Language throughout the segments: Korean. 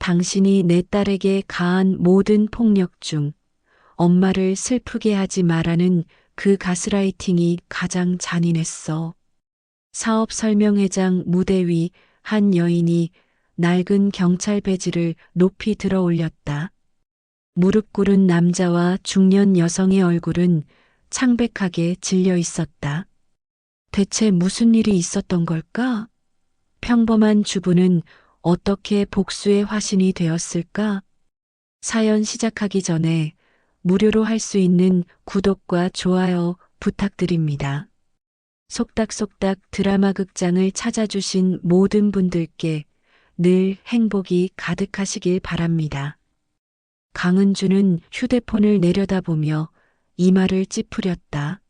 당신이 내 딸에게 가한 모든 폭력 중 엄마를 슬프게 하지 말라는 그 가스라이팅이 가장 잔인했어. 사업 설명회장 무대 위 한 여인이 낡은 경찰 배지를 높이 들어 올렸다. 무릎 꿇은 남자와 중년 여성의 얼굴은 창백하게 질려 있었다. 대체 무슨 일이 있었던 걸까? 평범한 주부는 어떻게 복수의 화신이 되었을까? 사연 시작하기 전에 무료로 할 수 있는 구독과 좋아요 부탁드립니다. 속닥속닥 드라마 극장을 찾아주신 모든 분들께 늘 행복이 가득하시길 바랍니다. 강은주는 휴대폰을 내려다보며 이마를 찌푸렸다.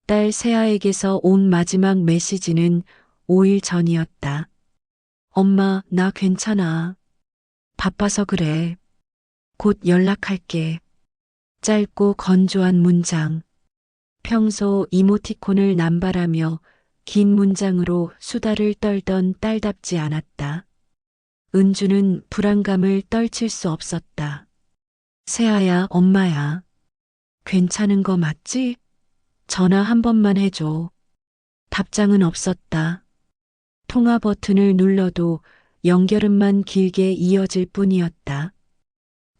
딸 세아에게서 온 마지막 메시지는 5일 전이었다. 엄마, 나 괜찮아. 바빠서 그래. 곧 연락할게. 짧고 건조한 문장. 평소 이모티콘을 남발하며 긴 문장으로 수다를 떨던 딸답지 않았다. 은주는 불안감을 떨칠 수 없었다. 세아야, 엄마야. 괜찮은 거 맞지? 전화 한 번만 해줘. 답장은 없었다. 통화 버튼을 눌러도 연결음만 길게 이어질 뿐이었다.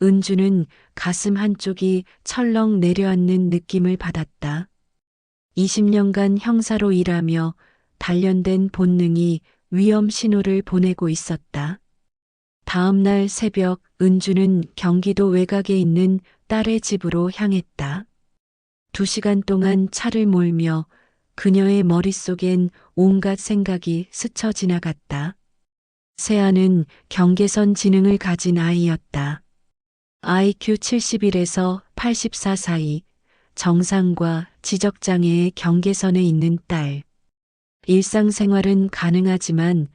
은주는 가슴 한쪽이 철렁 내려앉는 느낌을 받았다. 20년간 형사로 일하며 단련된 본능이 위험 신호를 보내고 있었다. 다음 날 새벽 은주는 경기도 외곽에 있는 딸의 집으로 향했다. 2시간 동안 차를 몰며 그녀의 머릿속엔 온갖 생각이 스쳐 지나갔다. 세아는 경계선 지능을 가진 아이였다. IQ 71에서 84 사이, 정상과 지적장애의 경계선에 있는 딸. 일상생활은 가능하지만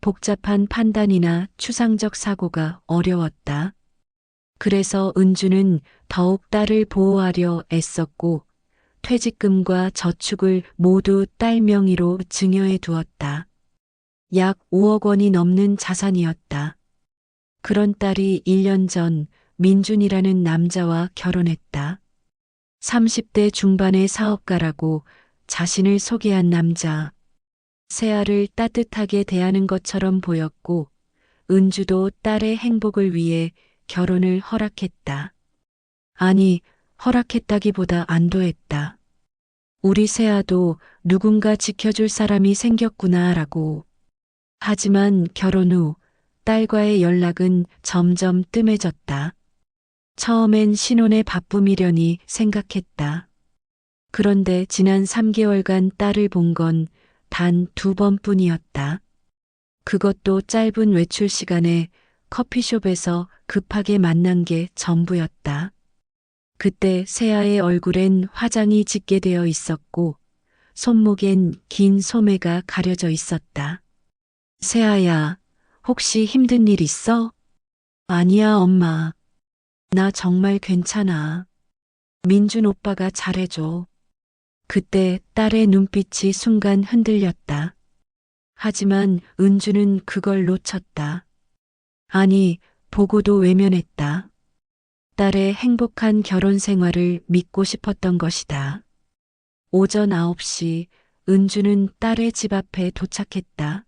복잡한 판단이나 추상적 사고가 어려웠다. 그래서 은주는 더욱 딸을 보호하려 애썼고 퇴직금과 저축을 모두 딸 명의로 증여해 두었다. 약 5억 원이 넘는 자산이었다. 그런 딸이 1년 전 민준이라는 남자와 결혼했다. 30대 중반의 사업가라고 자신을 소개한 남자. 세아를 따뜻하게 대하는 것처럼 보였고 은주도 딸의 행복을 위해 결혼을 허락했다. 아니, 허락했다기보다 안도했다. 우리 세아도 누군가 지켜줄 사람이 생겼구나라고. 하지만 결혼 후 딸과의 연락은 점점 뜸해졌다. 처음엔 신혼의 바쁨이려니 생각했다. 그런데 지난 3개월간 딸을 본 건 단 2번뿐이었다. 그것도 짧은 외출 시간에 커피숍에서 급하게 만난 게 전부였다. 그때 세아의 얼굴엔 화장이 짙게 되어 있었고 손목엔 긴 소매가 가려져 있었다. 세아야, 혹시 힘든 일 있어? 아니야, 엄마. 나 정말 괜찮아. 민준 오빠가 잘해줘. 그때 딸의 눈빛이 순간 흔들렸다. 하지만 은주는 그걸 놓쳤다. 아니, 보고도 외면했다. 딸의 행복한 결혼 생활을 믿고 싶었던 것이다. 오전 9시 은주는 딸의 집 앞에 도착했다.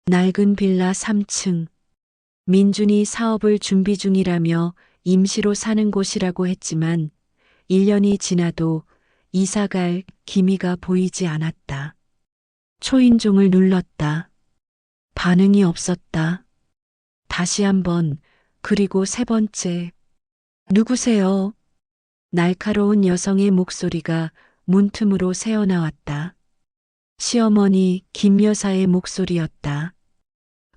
낡은 빌라 3층. 민준이 사업을 준비 중이라며 임시로 사는 곳이라고 했지만 1년이 지나도 이사갈 기미가 보이지 않았다. 초인종을 눌렀다. 반응이 없었다. 다시 한 번, 그리고 3번째. 누구세요? 날카로운 여성의 목소리가 문틈으로 새어나왔다. 시어머니 김 여사의 목소리였다.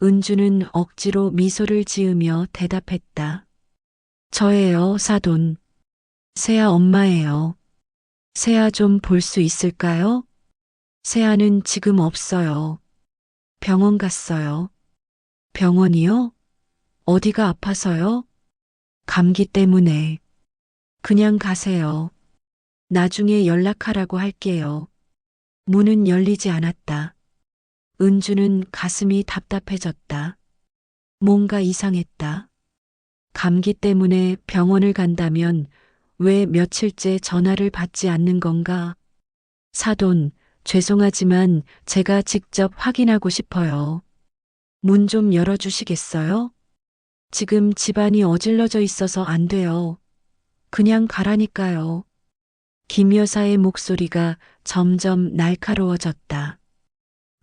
은주는 억지로 미소를 지으며 대답했다. 저예요, 사돈. 세아 엄마예요. 세아 좀 볼 수 있을까요? 세아는 지금 없어요. 병원 갔어요. 병원이요? 어디가 아파서요? 감기 때문에. 그냥 가세요. 나중에 연락하라고 할게요. 문은 열리지 않았다. 은주는 가슴이 답답해졌다. 뭔가 이상했다. 감기 때문에 병원을 간다면 왜 며칠째 전화를 받지 않는 건가? 사돈, 죄송하지만 제가 직접 확인하고 싶어요. 문 좀 열어주시겠어요? 지금 집안이 어질러져 있어서 안 돼요. 그냥 가라니까요. 김 여사의 목소리가 점점 날카로워졌다.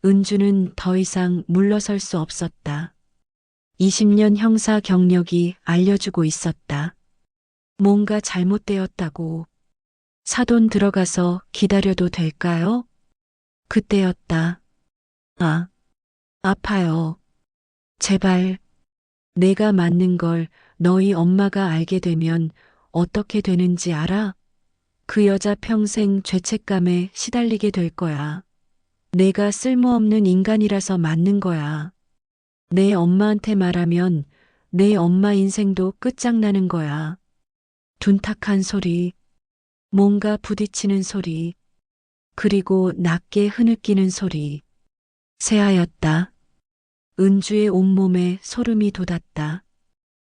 은주는 더 이상 물러설 수 없었다. 20년 형사 경력이 알려주고 있었다. 뭔가 잘못되었다고. 사돈 들어가서 기다려도 될까요? 그때였다. 아, 아파요. 제발. 내가 맞는 걸 너희 엄마가 알게 되면 어떻게 되는지 알아? 그 여자 평생 죄책감에 시달리게 될 거야. 내가 쓸모없는 인간이라서 맞는 거야. 내 엄마한테 말하면 내 엄마 인생도 끝장나는 거야. 둔탁한 소리, 뭔가 부딪히는 소리, 그리고 낮게 흐느끼는 소리. 새하였다. 은주의 온몸에 소름이 돋았다.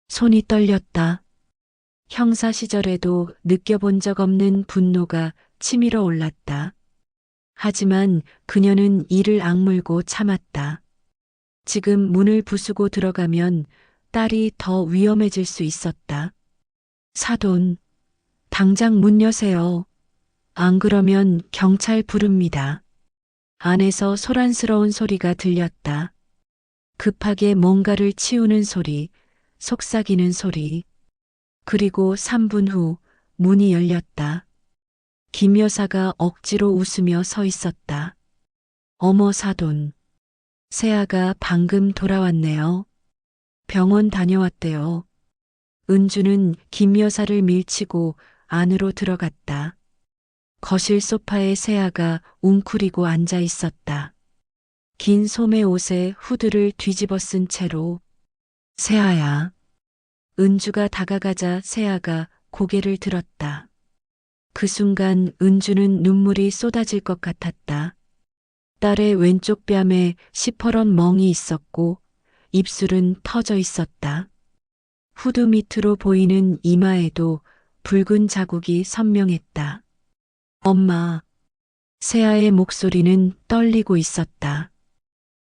손이 떨렸다. 형사 시절에도 느껴본 적 없는 분노가 치밀어 올랐다. 하지만 그녀는 이를 악물고 참았다. 지금 문을 부수고 들어가면 딸이 더 위험해질 수 있었다. 사돈, 당장 문 여세요. 안 그러면 경찰 부릅니다. 안에서 소란스러운 소리가 들렸다. 급하게 뭔가를 치우는 소리, 속삭이는 소리. 그리고 3분 후 문이 열렸다. 김 여사가 억지로 웃으며 서 있었다. 어머 사돈. 세아가 방금 돌아왔네요. 병원 다녀왔대요. 은주는 김 여사를 밀치고 안으로 들어갔다. 거실 소파에 세아가 웅크리고 앉아 있었다. 긴 소매 옷에 후드를 뒤집어 쓴 채로. 세아야. 은주가 다가가자 세아가 고개를 들었다. 그 순간 은주는 눈물이 쏟아질 것 같았다. 딸의 왼쪽 뺨에 시퍼런 멍이 있었고 입술은 터져 있었다. 후드 밑으로 보이는 이마에도 붉은 자국이 선명했다. 엄마. 세아의 목소리는 떨리고 있었다.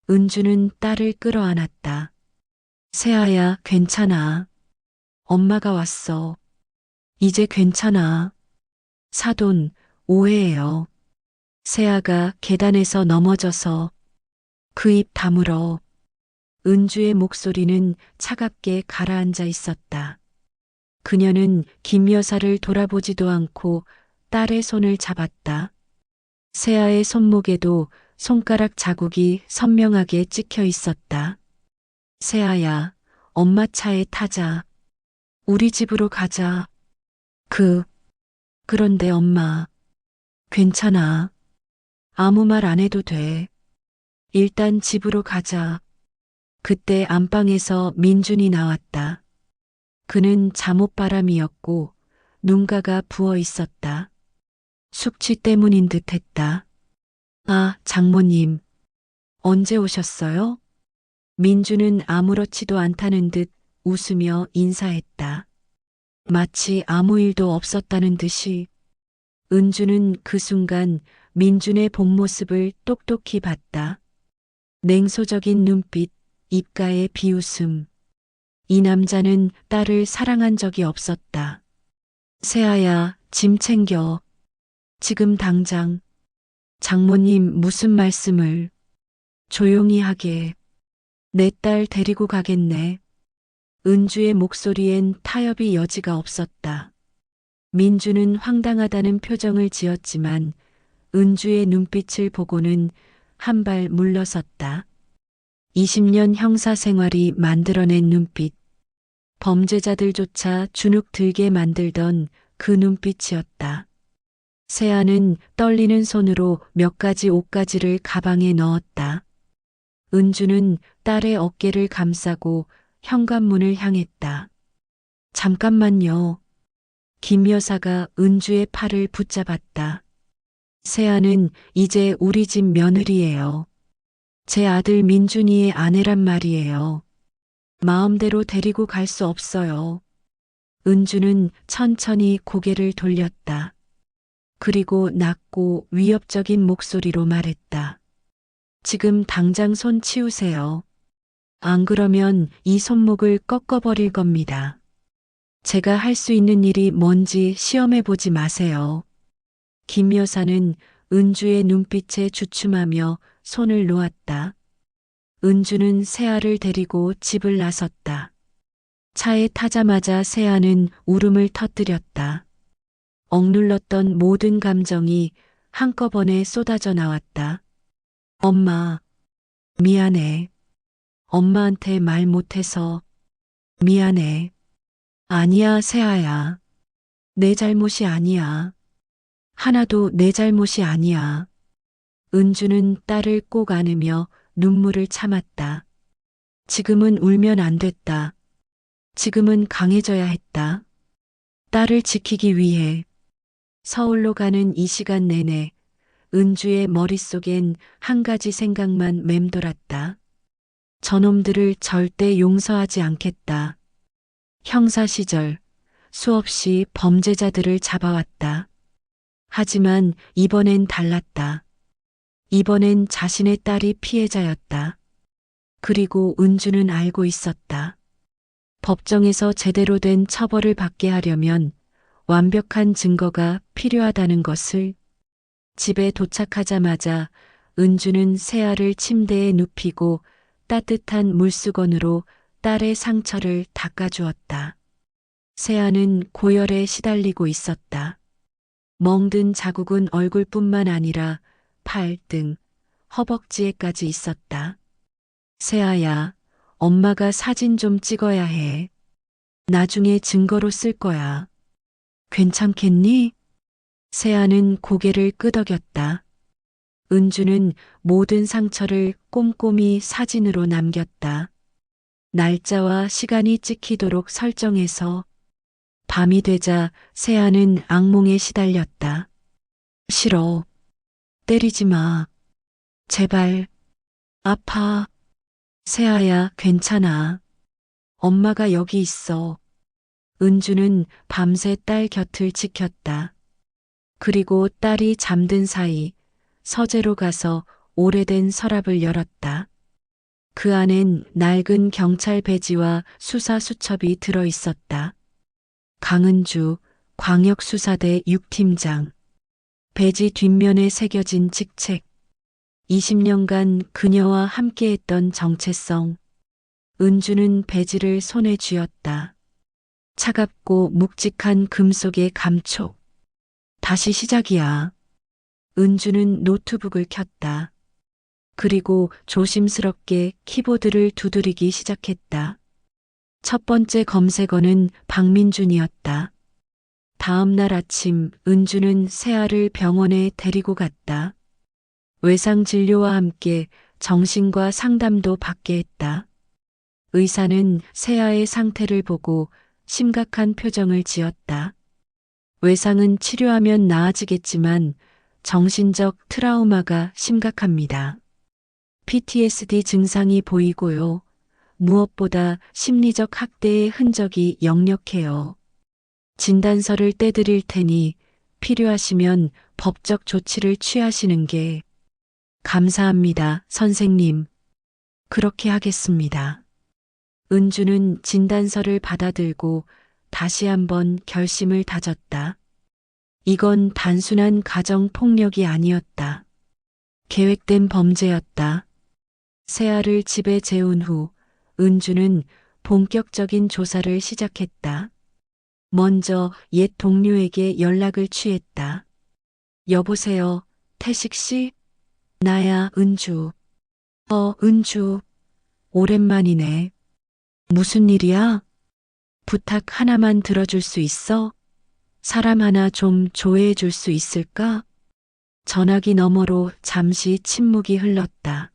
은주는 딸을 끌어안았다. 세아야, 괜찮아. 엄마가 왔어. 이제 괜찮아. 사돈, 오해해요. 세아가 계단에서 넘어져서 그 입 다물어. 은주의 목소리는 차갑게 가라앉아 있었다. 그녀는 김 여사를 돌아보지도 않고 딸의 손을 잡았다. 세아의 손목에도 손가락 자국이 선명하게 찍혀 있었다. 세아야, 엄마 차에 타자. 우리 집으로 가자. 그런데 엄마. 괜찮아. 아무 말 안 해도 돼. 일단 집으로 가자. 그때 안방에서 민준이 나왔다. 그는 잠옷바람이었고 눈가가 부어 있었다. 숙취 때문인 듯 했다. 아, 장모님. 언제 오셨어요? 민주는 아무렇지도 않다는 듯 웃으며 인사했다. 마치 아무 일도 없었다는 듯이. 은주는 그 순간 민준의 본 모습을 똑똑히 봤다. 냉소적인 눈빛, 입가의 비웃음. 이 남자는 딸을 사랑한 적이 없었다. 세아야, 짐 챙겨. 지금 당장. 장모님 무슨 말씀을. 조용히 하게. 내 딸 데리고 가겠네. 은주의 목소리엔 타협의 여지가 없었다. 민주는 황당하다는 표정을 지었지만 은주의 눈빛을 보고는 한 발 물러섰다. 20년 형사 생활이 만들어낸 눈빛. 범죄자들조차 주눅 들게 만들던 그 눈빛이었다. 세아는 떨리는 손으로 몇 가지 옷가지를 가방에 넣었다. 은주는 딸의 어깨를 감싸고 현관문을 향했다. 잠깐만요. 김 여사가 은주의 팔을 붙잡았다. 세아는 이제 우리 집 며느리예요. 제 아들 민준이의 아내란 말이에요. 마음대로 데리고 갈 수 없어요. 은주는 천천히 고개를 돌렸다. 그리고 낮고 위협적인 목소리로 말했다. 지금 당장 손 치우세요. 안 그러면 이 손목을 꺾어버릴 겁니다. 제가 할 수 있는 일이 뭔지 시험해 보지 마세요. 김 여사는 은주의 눈빛에 주춤하며 손을 놓았다. 은주는 세아를 데리고 집을 나섰다. 차에 타자마자 세아는 울음을 터뜨렸다. 억눌렀던 모든 감정이 한꺼번에 쏟아져 나왔다. 엄마, 미안해. 엄마한테 말 못해서 미안해. 아니야, 세아야. 내 잘못이 아니야. 하나도 내 잘못이 아니야. 은주는 딸을 꼭 안으며 눈물을 참았다. 지금은 울면 안 됐다. 지금은 강해져야 했다. 딸을 지키기 위해. 서울로 가는 이 시간 내내 은주의 머릿속엔 한 가지 생각만 맴돌았다. 저놈들을 절대 용서하지 않겠다. 형사 시절 수없이 범죄자들을 잡아왔다. 하지만 이번엔 달랐다. 이번엔 자신의 딸이 피해자였다. 그리고 은주는 알고 있었다. 법정에서 제대로 된 처벌을 받게 하려면 완벽한 증거가 필요하다는 것을. 집에 도착하자마자 은주는 세아를 침대에 눕히고 따뜻한 물수건으로 딸의 상처를 닦아주었다. 세아는 고열에 시달리고 있었다. 멍든 자국은 얼굴뿐만 아니라 팔, 등, 허벅지에까지 있었다. 세아야, 엄마가 사진 좀 찍어야 해. 나중에 증거로 쓸 거야. 괜찮겠니? 세아는 고개를 끄덕였다. 은주는 모든 상처를 꼼꼼히 사진으로 남겼다. 날짜와 시간이 찍히도록 설정해서. 밤이 되자 세아는 악몽에 시달렸다. 싫어. 때리지 마. 제발. 아파. 세아야, 괜찮아. 엄마가 여기 있어. 은주는 밤새 딸 곁을 지켰다. 그리고 딸이 잠든 사이 서재로 가서 오래된 서랍을 열었다. 그 안엔 낡은 경찰 배지와 수사 수첩이 들어 있었다. 강은주, 광역수사대 6팀장. 배지 뒷면에 새겨진 직책. 20년간 그녀와 함께했던 정체성. 은주는 배지를 손에 쥐었다. 차갑고 묵직한 금속의 감촉. 다시 시작이야. 은주는 노트북을 켰다. 그리고 조심스럽게 키보드를 두드리기 시작했다. 첫 번째 검색어는 박민준이었다. 다음 날 아침 은주는 세아를 병원에 데리고 갔다. 외상 진료와 함께 정신과 상담도 받게 했다. 의사는 세아의 상태를 보고 심각한 표정을 지었다. 외상은 치료하면 나아지겠지만 정신적 트라우마가 심각합니다. PTSD 증상이 보이고요. 무엇보다 심리적 학대의 흔적이 역력해요. 진단서를 떼드릴 테니 필요하시면 법적 조치를 취하시는 게. 감사합니다, 선생님. 그렇게 하겠습니다. 은주는 진단서를 받아들고 다시 한번 결심을 다졌다. 이건 단순한 가정 폭력이 아니었다. 계획된 범죄였다. 세아를 집에 재운 후 은주는 본격적인 조사를 시작했다. 먼저 옛 동료에게 연락을 취했다. 여보세요, 태식 씨? 나야, 은주. 은주. 오랜만이네. 무슨 일이야? 부탁 하나만 들어줄 수 있어? 사람 하나 좀 조회해 줄 수 있을까? 전화기 너머로 잠시 침묵이 흘렀다.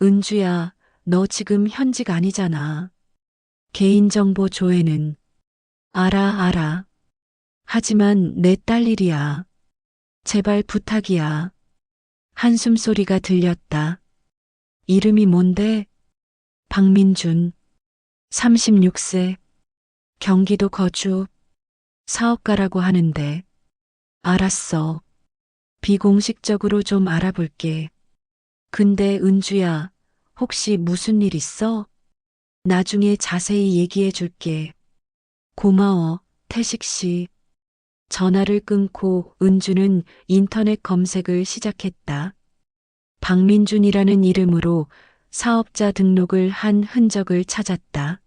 은주야, 너 지금 현직 아니잖아. 개인정보 조회는. 알아. 하지만 내 딸 일이야. 제발 부탁이야. 한숨 소리가 들렸다. 이름이 뭔데? 박민준. 36세, 경기도 거주, 사업가라고 하는데. 알았어. 비공식적으로 좀 알아볼게. 근데 은주야, 혹시 무슨 일 있어? 나중에 자세히 얘기해 줄게. 고마워, 태식 씨. 전화를 끊고 은주는 인터넷 검색을 시작했다. 박민준이라는 이름으로 사업자 등록을 한 흔적을 찾았다.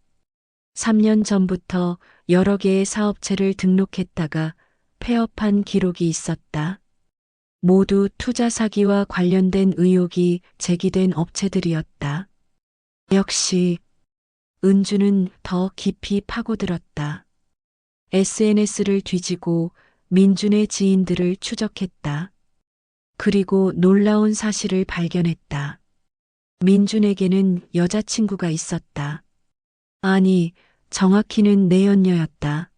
3년 전부터 여러 개의 사업체를 등록했다가 폐업한 기록이 있었다. 모두 투자 사기와 관련된 의혹이 제기된 업체들이었다. 역시 은주는 더 깊이 파고들었다. SNS를 뒤지고 민준의 지인들을 추적했다. 그리고 놀라운 사실을 발견했다. 민준에게는 여자친구가 있었다. 아니, 정확히는 내연녀였다.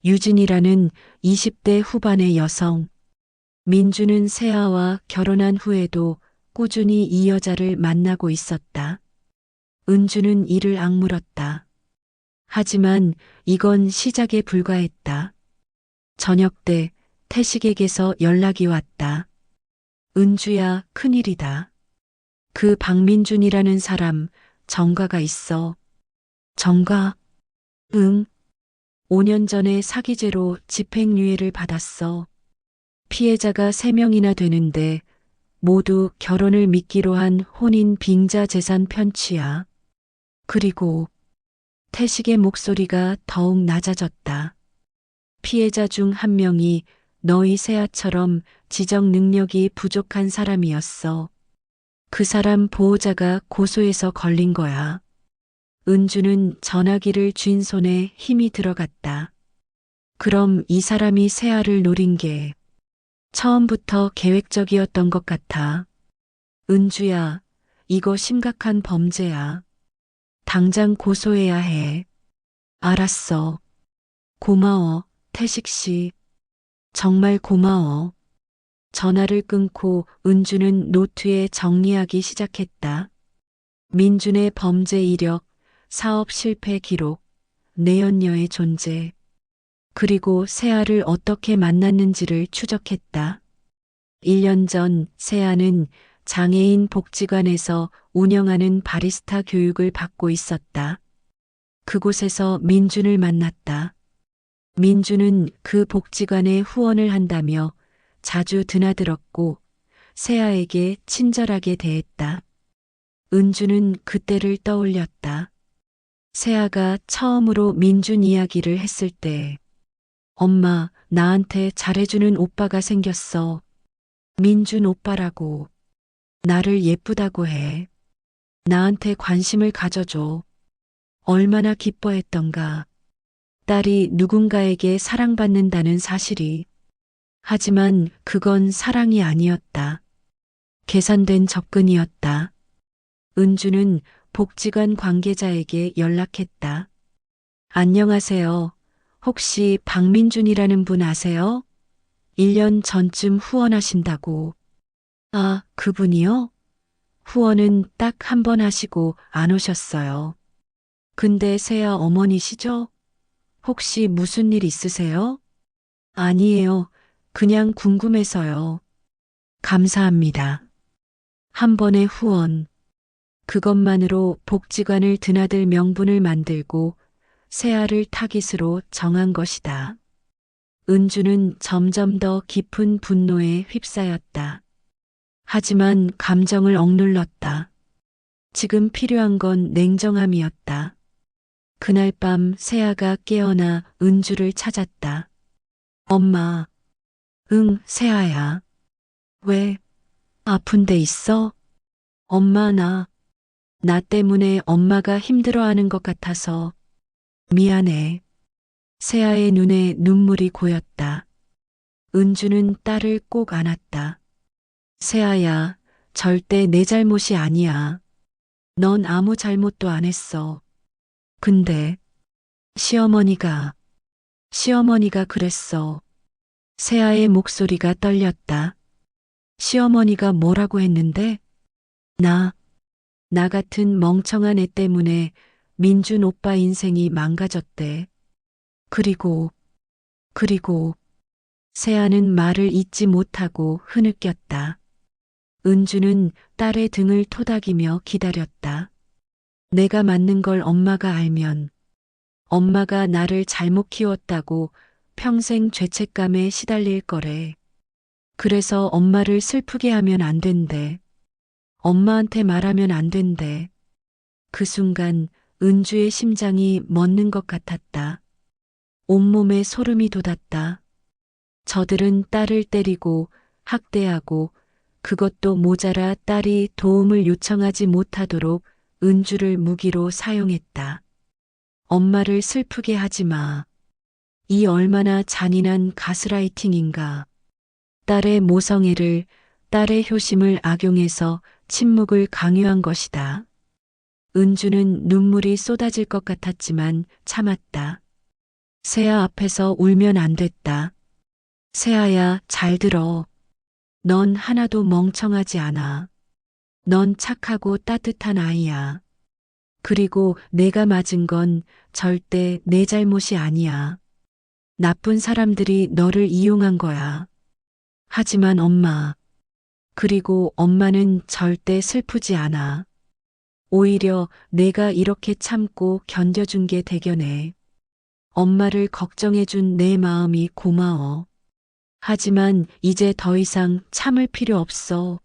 유진이라는 20대 후반의 여성. 민준은 세아와 결혼한 후에도 꾸준히 이 여자를 만나고 있었다. 은주는 이를 악물었다. 하지만 이건 시작에 불과했다. 저녁 때 태식에게서 연락이 왔다. 은주야, 큰일이다. 그 박민준이라는 사람 정가가 있어. 정가? 응. 5년 전에 사기죄로 집행유예를 받았어. 피해자가 3명이나 되는데 모두 결혼을 미끼로 한 혼인 빙자 재산 편취야. 그리고 태식의 목소리가 더욱 낮아졌다. 피해자 중 한 명이 너희 세아처럼 지적 능력이 부족한 사람이었어. 그 사람 보호자가 고소해서 걸린 거야. 은주는 전화기를 쥔 손에 힘이 들어갔다. 그럼 이 사람이 세아를 노린 게 처음부터 계획적이었던 것 같아. 은주야, 이거 심각한 범죄야. 당장 고소해야 해. 알았어. 고마워, 태식 씨. 정말 고마워. 전화를 끊고 은주는 노트에 정리하기 시작했다. 민준의 범죄 이력, 사업 실패 기록, 내연녀의 존재, 그리고 세아를 어떻게 만났는지를 추적했다. 1년 전 세아는 장애인 복지관에서 운영하는 바리스타 교육을 받고 있었다. 그곳에서 민준을 만났다. 민준은 그 복지관에 후원을 한다며 자주 드나들었고 세아에게 친절하게 대했다. 은주는 그때를 떠올렸다. 세아가 처음으로 민준 이야기를 했을 때, 엄마, 나한테 잘해주는 오빠가 생겼어. 민준 오빠라고. 나를 예쁘다고 해. 나한테 관심을 가져줘. 얼마나 기뻐했던가. 딸이 누군가에게 사랑받는다는 사실이. 하지만 그건 사랑이 아니었다. 계산된 접근이었다. 은주는 복지관 관계자에게 연락했다. 안녕하세요. 혹시 박민준이라는 분 아세요? 1년 전쯤 후원하신다고. 아, 그분이요? 후원은 딱 한 번 하시고 안 오셨어요. 근데 세아 어머니시죠? 혹시 무슨 일 있으세요? 아니에요. 그냥 궁금해서요. 감사합니다. 한 번의 후원. 그것만으로 복지관을 드나들 명분을 만들고 세아를 타깃으로 정한 것이다. 은주는 점점 더 깊은 분노에 휩싸였다. 하지만 감정을 억눌렀다. 지금 필요한 건 냉정함이었다. 그날 밤 세아가 깨어나 은주를 찾았다. 엄마. 응, 세아야. 왜? 아픈 데 있어? 엄마 나 때문에 엄마가 힘들어하는 것 같아서 미안해. 세아의 눈에 눈물이 고였다. 은주는 딸을 꼭 안았다. 세아야, 절대 내 잘못이 아니야. 넌 아무 잘못도 안 했어. 근데 시어머니가 그랬어. 세아의 목소리가 떨렸다. 시어머니가 뭐라고 했는데? 나 같은 멍청한 애 때문에 민준 오빠 인생이 망가졌대. 그리고 세아는 말을 잇지 못하고 흐느꼈다. 은주는 딸의 등을 토닥이며 기다렸다. 내가 맞는 걸 엄마가 알면 엄마가 나를 잘못 키웠다고 평생 죄책감에 시달릴 거래. 그래서 엄마를 슬프게 하면 안 된대. 엄마한테 말하면 안 된대. 그 순간 은주의 심장이 멎는 것 같았다. 온몸에 소름이 돋았다. 저들은 딸을 때리고 학대하고 그것도 모자라 딸이 도움을 요청하지 못하도록 은주를 무기로 사용했다. 엄마를 슬프게 하지 마. 이 얼마나 잔인한 가스라이팅인가. 딸의 모성애를, 딸의 효심을 악용해서 침묵을 강요한 것이다. 은주는 눈물이 쏟아질 것 같았지만 참았다. 세아 앞에서 울면 안 됐다. 세아야, 잘 들어. 넌 하나도 멍청하지 않아. 넌 착하고 따뜻한 아이야. 그리고 내가 맞은 건 절대 내 잘못이 아니야. 나쁜 사람들이 너를 이용한 거야. 하지만 엄마, 그리고 엄마는 절대 슬프지 않아. 오히려 내가 이렇게 참고 견뎌준 게 대견해. 엄마를 걱정해준 내 마음이 고마워. 하지만 이제 더 이상 참을 필요 없어.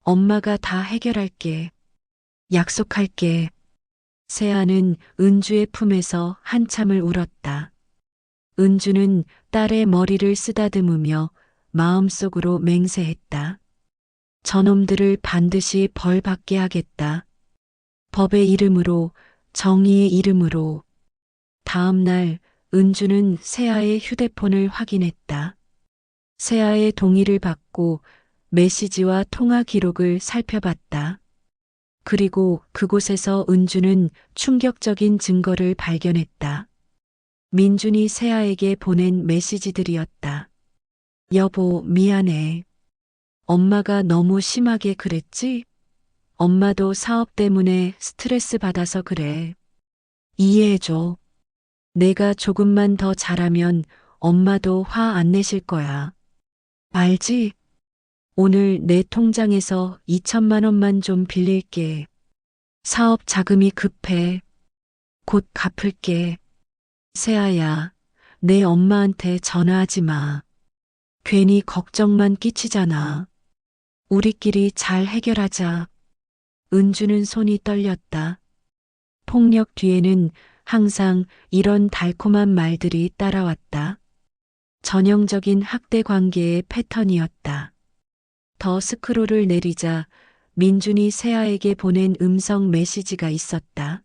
엄마가 다 해결할게. 약속할게. 세아는 은주의 품에서 한참을 울었다. 은주는 딸의 머리를 쓰다듬으며 마음속으로 맹세했다. 저놈들을 반드시 벌 받게 하겠다. 법의 이름으로, 정의의 이름으로. 다음 날 은주는 세아의 휴대폰을 확인했다. 세아의 동의를 받고 메시지와 통화 기록을 살펴봤다. 그리고 그곳에서 은주는 충격적인 증거를 발견했다. 민준이 세아에게 보낸 메시지들이었다. 여보, 미안해. 엄마가 너무 심하게 그랬지? 엄마도 사업 때문에 스트레스 받아서 그래. 이해해줘. 내가 조금만 더 잘하면 엄마도 화 안 내실 거야. 알지? 오늘 내 통장에서 2천만 원만 좀 빌릴게. 사업 자금이 급해. 곧 갚을게. 세아야, 내 엄마한테 전화하지 마. 괜히 걱정만 끼치잖아. 우리끼리 잘 해결하자. 은주는 손이 떨렸다. 폭력 뒤에는 항상 이런 달콤한 말들이 따라왔다. 전형적인 학대 관계의 패턴이었다. 더 스크롤을 내리자 민준이 세아에게 보낸 음성 메시지가 있었다.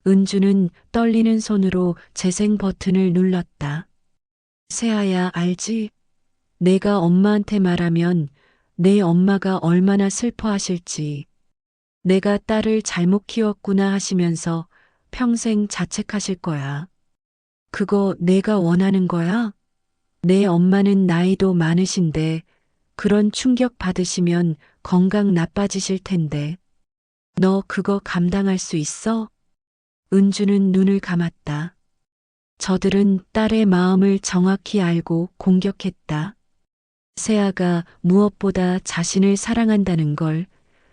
은주는 떨리는 손으로 재생 버튼을 눌렀다. 세아야, 알지? 내가 엄마한테 말하면 내 엄마가 얼마나 슬퍼하실지. 내가 딸을 잘못 키웠구나 하시면서 평생 자책하실 거야. 그거 내가 원하는 거야? 내 엄마는 나이도 많으신데 그런 충격 받으시면 건강 나빠지실 텐데. 너 그거 감당할 수 있어? 은주는 눈을 감았다. 저들은 딸의 마음을 정확히 알고 공격했다. 세아가 무엇보다 자신을 사랑한다는 걸,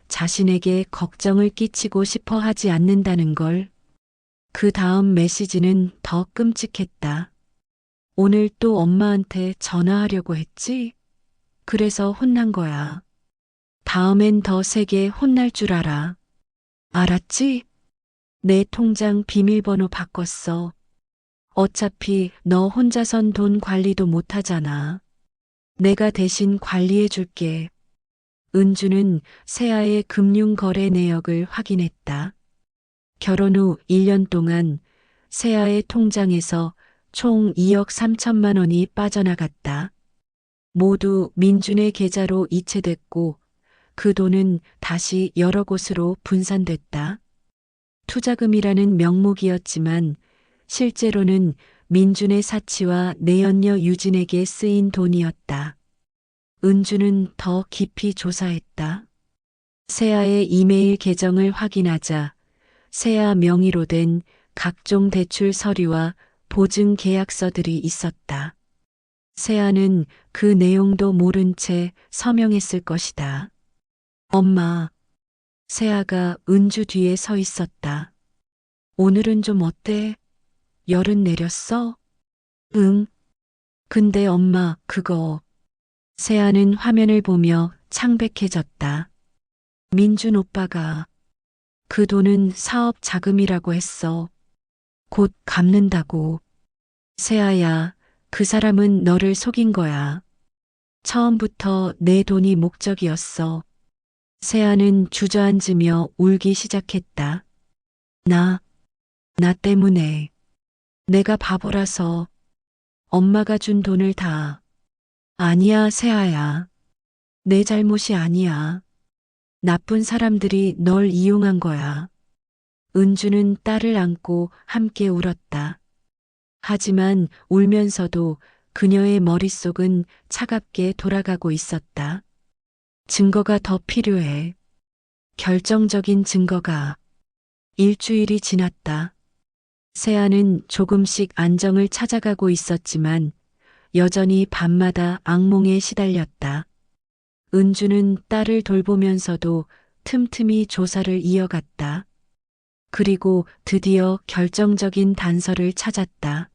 자신에게 걱정을 끼치고 싶어 하지 않는다는 걸. 그 다음 메시지는 더 끔찍했다. 오늘 또 엄마한테 전화하려고 했지? 그래서 혼난 거야. 다음엔 더 세게 혼날 줄 알아. 알았지? 내 통장 비밀번호 바꿨어. 어차피 너 혼자선 돈 관리도 못하잖아. 내가 대신 관리해 줄게. 은주는 세아의 금융거래 내역을 확인했다. 결혼 후 1년 동안 세아의 통장에서 총 2억 3천만 원이 빠져나갔다. 모두 민준의 계좌로 이체됐고 그 돈은 다시 여러 곳으로 분산됐다. 투자금이라는 명목이었지만 실제로는 민준의 사치와 내연녀 유진에게 쓰인 돈이었다. 은주는 더 깊이 조사했다. 세아의 이메일 계정을 확인하자 세아 명의로 된 각종 대출 서류와 보증 계약서들이 있었다. 세아는 그 내용도 모른 채 서명했을 것이다. 엄마, 세아가 은주 뒤에 서 있었다. 오늘은 좀 어때? 열은 내렸어? 응. 근데 엄마, 그거. 세아는 화면을 보며 창백해졌다. 민준 오빠가 그 돈은 사업 자금이라고 했어. 곧 갚는다고. 세아야, 그 사람은 너를 속인 거야. 처음부터 내 돈이 목적이었어. 세아는 주저앉으며 울기 시작했다. 나, 나 때문에. 내가 바보라서 엄마가 준 돈을 다. 아니야, 세아야. 내 잘못이 아니야. 나쁜 사람들이 널 이용한 거야. 은주는 딸을 안고 함께 울었다. 하지만 울면서도 그녀의 머릿속은 차갑게 돌아가고 있었다. 증거가 더 필요해. 결정적인 증거가. 일주일이 지났다. 세아는 조금씩 안정을 찾아가고 있었지만 여전히 밤마다 악몽에 시달렸다. 은주는 딸을 돌보면서도 틈틈이 조사를 이어갔다. 그리고 드디어 결정적인 단서를 찾았다.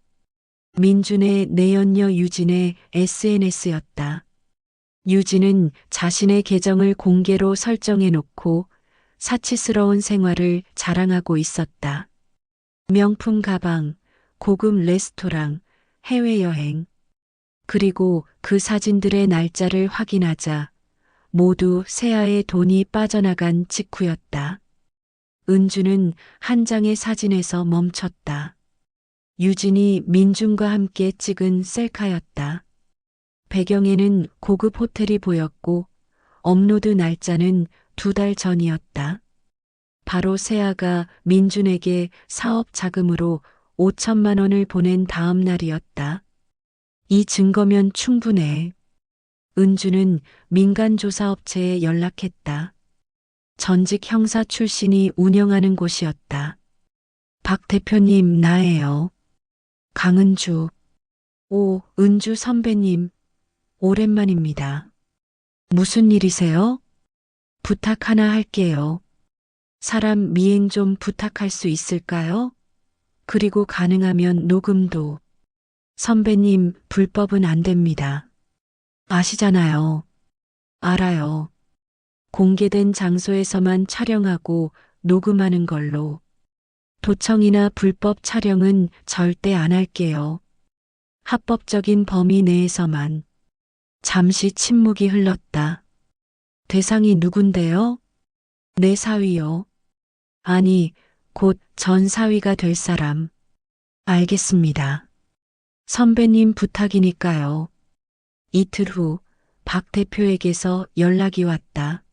민준의 내연녀 유진의 SNS였다. 유진은 자신의 계정을 공개로 설정해 놓고 사치스러운 생활을 자랑하고 있었다. 명품 가방, 고급 레스토랑, 해외여행. 그리고 그 사진들의 날짜를 확인하자 모두 세아의 돈이 빠져나간 직후였다. 은주는 한 장의 사진에서 멈췄다. 유진이 민준과 함께 찍은 셀카였다. 배경에는 고급 호텔이 보였고 업로드 날짜는 2달 전이었다. 바로 세아가 민준에게 사업 자금으로 5천만 원을 보낸 다음 날이었다. 이 증거면 충분해. 은주는 민간조사업체에 연락했다. 전직 형사 출신이 운영하는 곳이었다. 박 대표님, 나예요. 강은주. 오, 은주 선배님. 오랜만입니다. 무슨 일이세요? 부탁 하나 할게요. 사람 미행 좀 부탁할 수 있을까요? 그리고 가능하면 녹음도. 선배님, 불법은 안 됩니다. 아시잖아요. 알아요. 공개된 장소에서만 촬영하고 녹음하는 걸로. 도청이나 불법 촬영은 절대 안 할게요. 합법적인 범위 내에서만. 잠시 침묵이 흘렀다. 대상이 누군데요? 내 사위요. 아니, 곧 전 사위가 될 사람. 알겠습니다. 선배님 부탁이니까요. 이틀 후 박 대표에게서 연락이 왔다.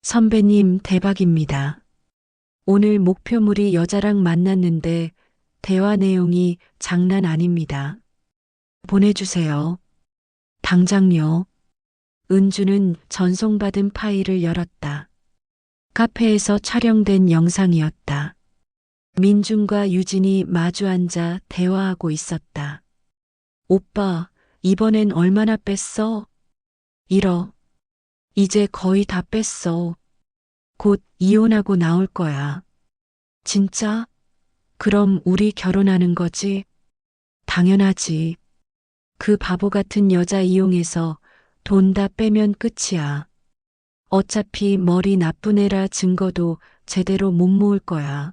선배님 대박입니다. 오늘 목표물이 여자랑 만났는데 대화 내용이 장난 아닙니다. 보내주세요. 당장요. 은주는 전송받은 파일을 열었다. 카페에서 촬영된 영상이었다. 민준과 유진이 마주 앉아 대화하고 있었다. 오빠, 이번엔 얼마나 뺐어? 1억. 이제 거의 다 뺐어. 곧 이혼하고 나올 거야. 진짜? 그럼 우리 결혼하는 거지? 당연하지. 그 바보 같은 여자 이용해서 돈 다 빼면 끝이야. 어차피 머리 나쁜 애라 증거도 제대로 못 모을 거야.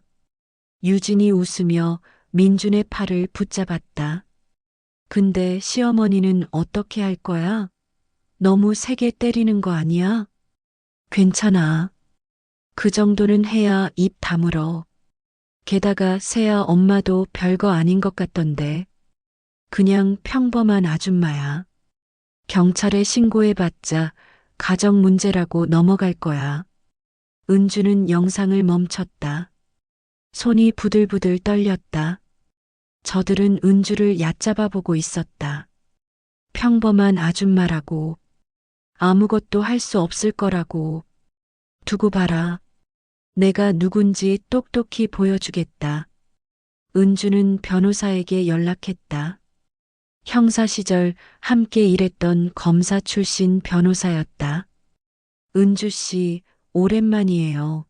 유진이 웃으며 민준의 팔을 붙잡았다. 근데 시어머니는 어떻게 할 거야? 너무 세게 때리는 거 아니야? 괜찮아. 그 정도는 해야 입 다물어. 게다가 세아 엄마도 별거 아닌 것 같던데. 그냥 평범한 아줌마야. 경찰에 신고해봤자 가정 문제라고 넘어갈 거야. 은주는 영상을 멈췄다. 손이 부들부들 떨렸다. 저들은 은주를 얕잡아 보고 있었다. 평범한 아줌마라고. 아무것도 할 수 없을 거라고. 두고 봐라. 내가 누군지 똑똑히 보여주겠다. 은주는 변호사에게 연락했다. 형사 시절 함께 일했던 검사 출신 변호사였다. 은주 씨, 오랜만이에요.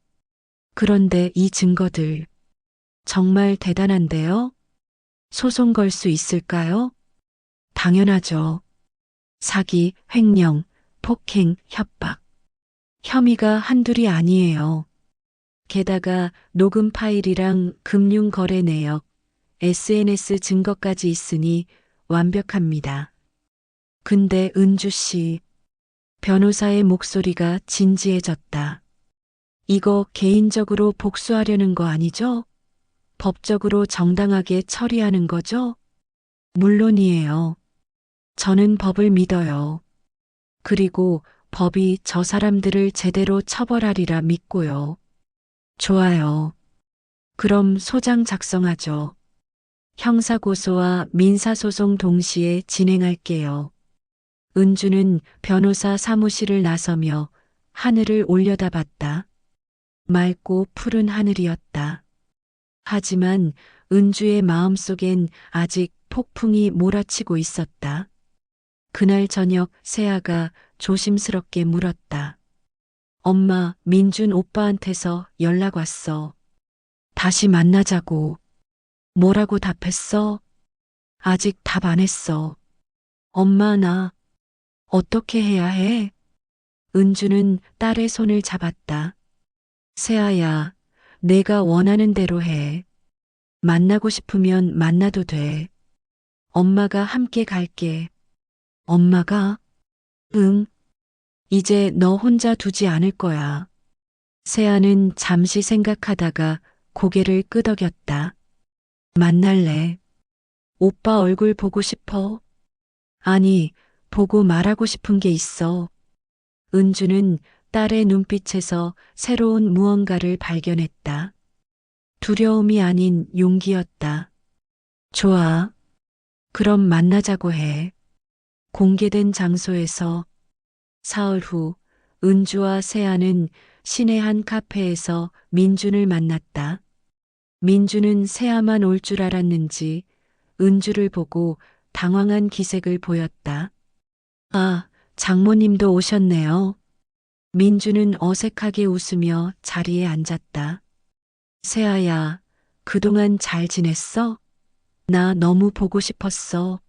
그런데 이 증거들 정말 대단한데요? 소송 걸 수 있을까요? 당연하죠. 사기, 횡령, 폭행, 협박. 혐의가 한둘이 아니에요. 게다가 녹음 파일이랑 금융 거래 내역, SNS 증거까지 있으니 완벽합니다. 근데 은주 씨, 변호사의 목소리가 진지해졌다. 이거 개인적으로 복수하려는 거 아니죠? 법적으로 정당하게 처리하는 거죠? 물론이에요. 저는 법을 믿어요. 그리고 법이 저 사람들을 제대로 처벌하리라 믿고요. 좋아요. 그럼 소장 작성하죠. 형사고소와 민사소송 동시에 진행할게요. 은주는 변호사 사무실을 나서며 하늘을 올려다봤다. 맑고 푸른 하늘이었다. 하지만 은주의 마음속엔 아직 폭풍이 몰아치고 있었다. 그날 저녁 세아가 조심스럽게 물었다. 엄마, 민준 오빠한테서 연락 왔어. 다시 만나자고. 뭐라고 답했어? 아직 답 안 했어. 엄마, 나 어떻게 해야 해? 은주는 딸의 손을 잡았다. 세아야, 내가 원하는 대로 해. 만나고 싶으면 만나도 돼. 엄마가 함께 갈게. 엄마가? 응. 이제 너 혼자 두지 않을 거야. 세아는 잠시 생각하다가 고개를 끄덕였다. 만날래. 오빠 얼굴 보고 싶어. 아니, 보고 말하고 싶은 게 있어. 은주는 딸의 눈빛에서 새로운 무언가를 발견했다. 두려움이 아닌 용기였다. 좋아. 그럼 만나자고 해. 공개된 장소에서 사흘 후 은주와 세아는 시내 한 카페에서 민준을 만났다. 민준은 세아만 올 줄 알았는지 은주를 보고 당황한 기색을 보였다. 아, 장모님도 오셨네요. 민주는 어색하게 웃으며 자리에 앉았다. 세아야, 그동안 잘 지냈어? 나 너무 보고 싶었어.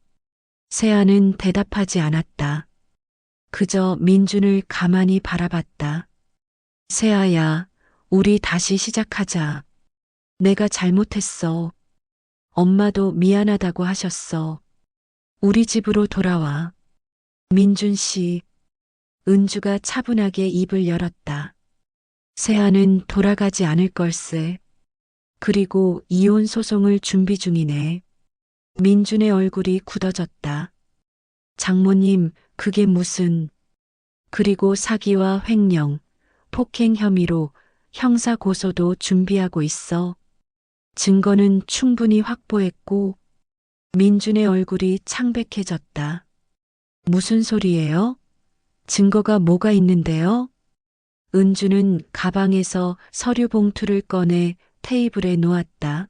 세아는 대답하지 않았다. 그저 민준을 가만히 바라봤다. 세아야, 우리 다시 시작하자. 내가 잘못했어. 엄마도 미안하다고 하셨어. 우리 집으로 돌아와. 민준 씨, 은주가 차분하게 입을 열었다. 세아는 돌아가지 않을 걸세. 그리고 이혼 소송을 준비 중이네. 민준의 얼굴이 굳어졌다. 장모님, 그게 무슨... 그리고 사기와 횡령, 폭행 혐의로 형사 고소도 준비하고 있어. 증거는 충분히 확보했고, 민준의 얼굴이 창백해졌다. 무슨 소리예요? 증거가 뭐가 있는데요? 은주는 가방에서 서류 봉투를 꺼내 테이블에 놓았다.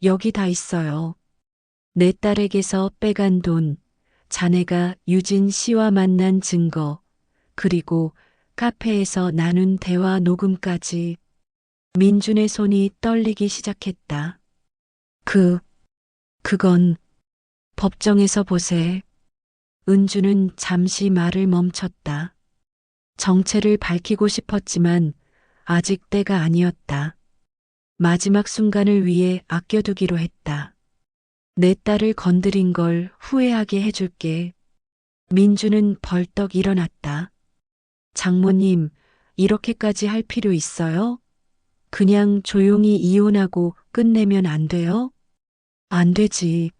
여기 다 있어요. 내 딸에게서 빼간 돈, 자네가 유진 씨와 만난 증거, 그리고 카페에서 나눈 대화 녹음까지. 민준의 손이 떨리기 시작했다. 그건 법정에서 보세. 은주는 잠시 말을 멈췄다. 정체를 밝히고 싶었지만 아직 때가 아니었다. 마지막 순간을 위해 아껴두기로 했다. 내 딸을 건드린 걸 후회하게 해줄게. 민주는 벌떡 일어났다. 장모님, 이렇게까지 할 필요 있어요? 그냥 조용히 이혼하고 끝내면 안 돼요? 안 되지.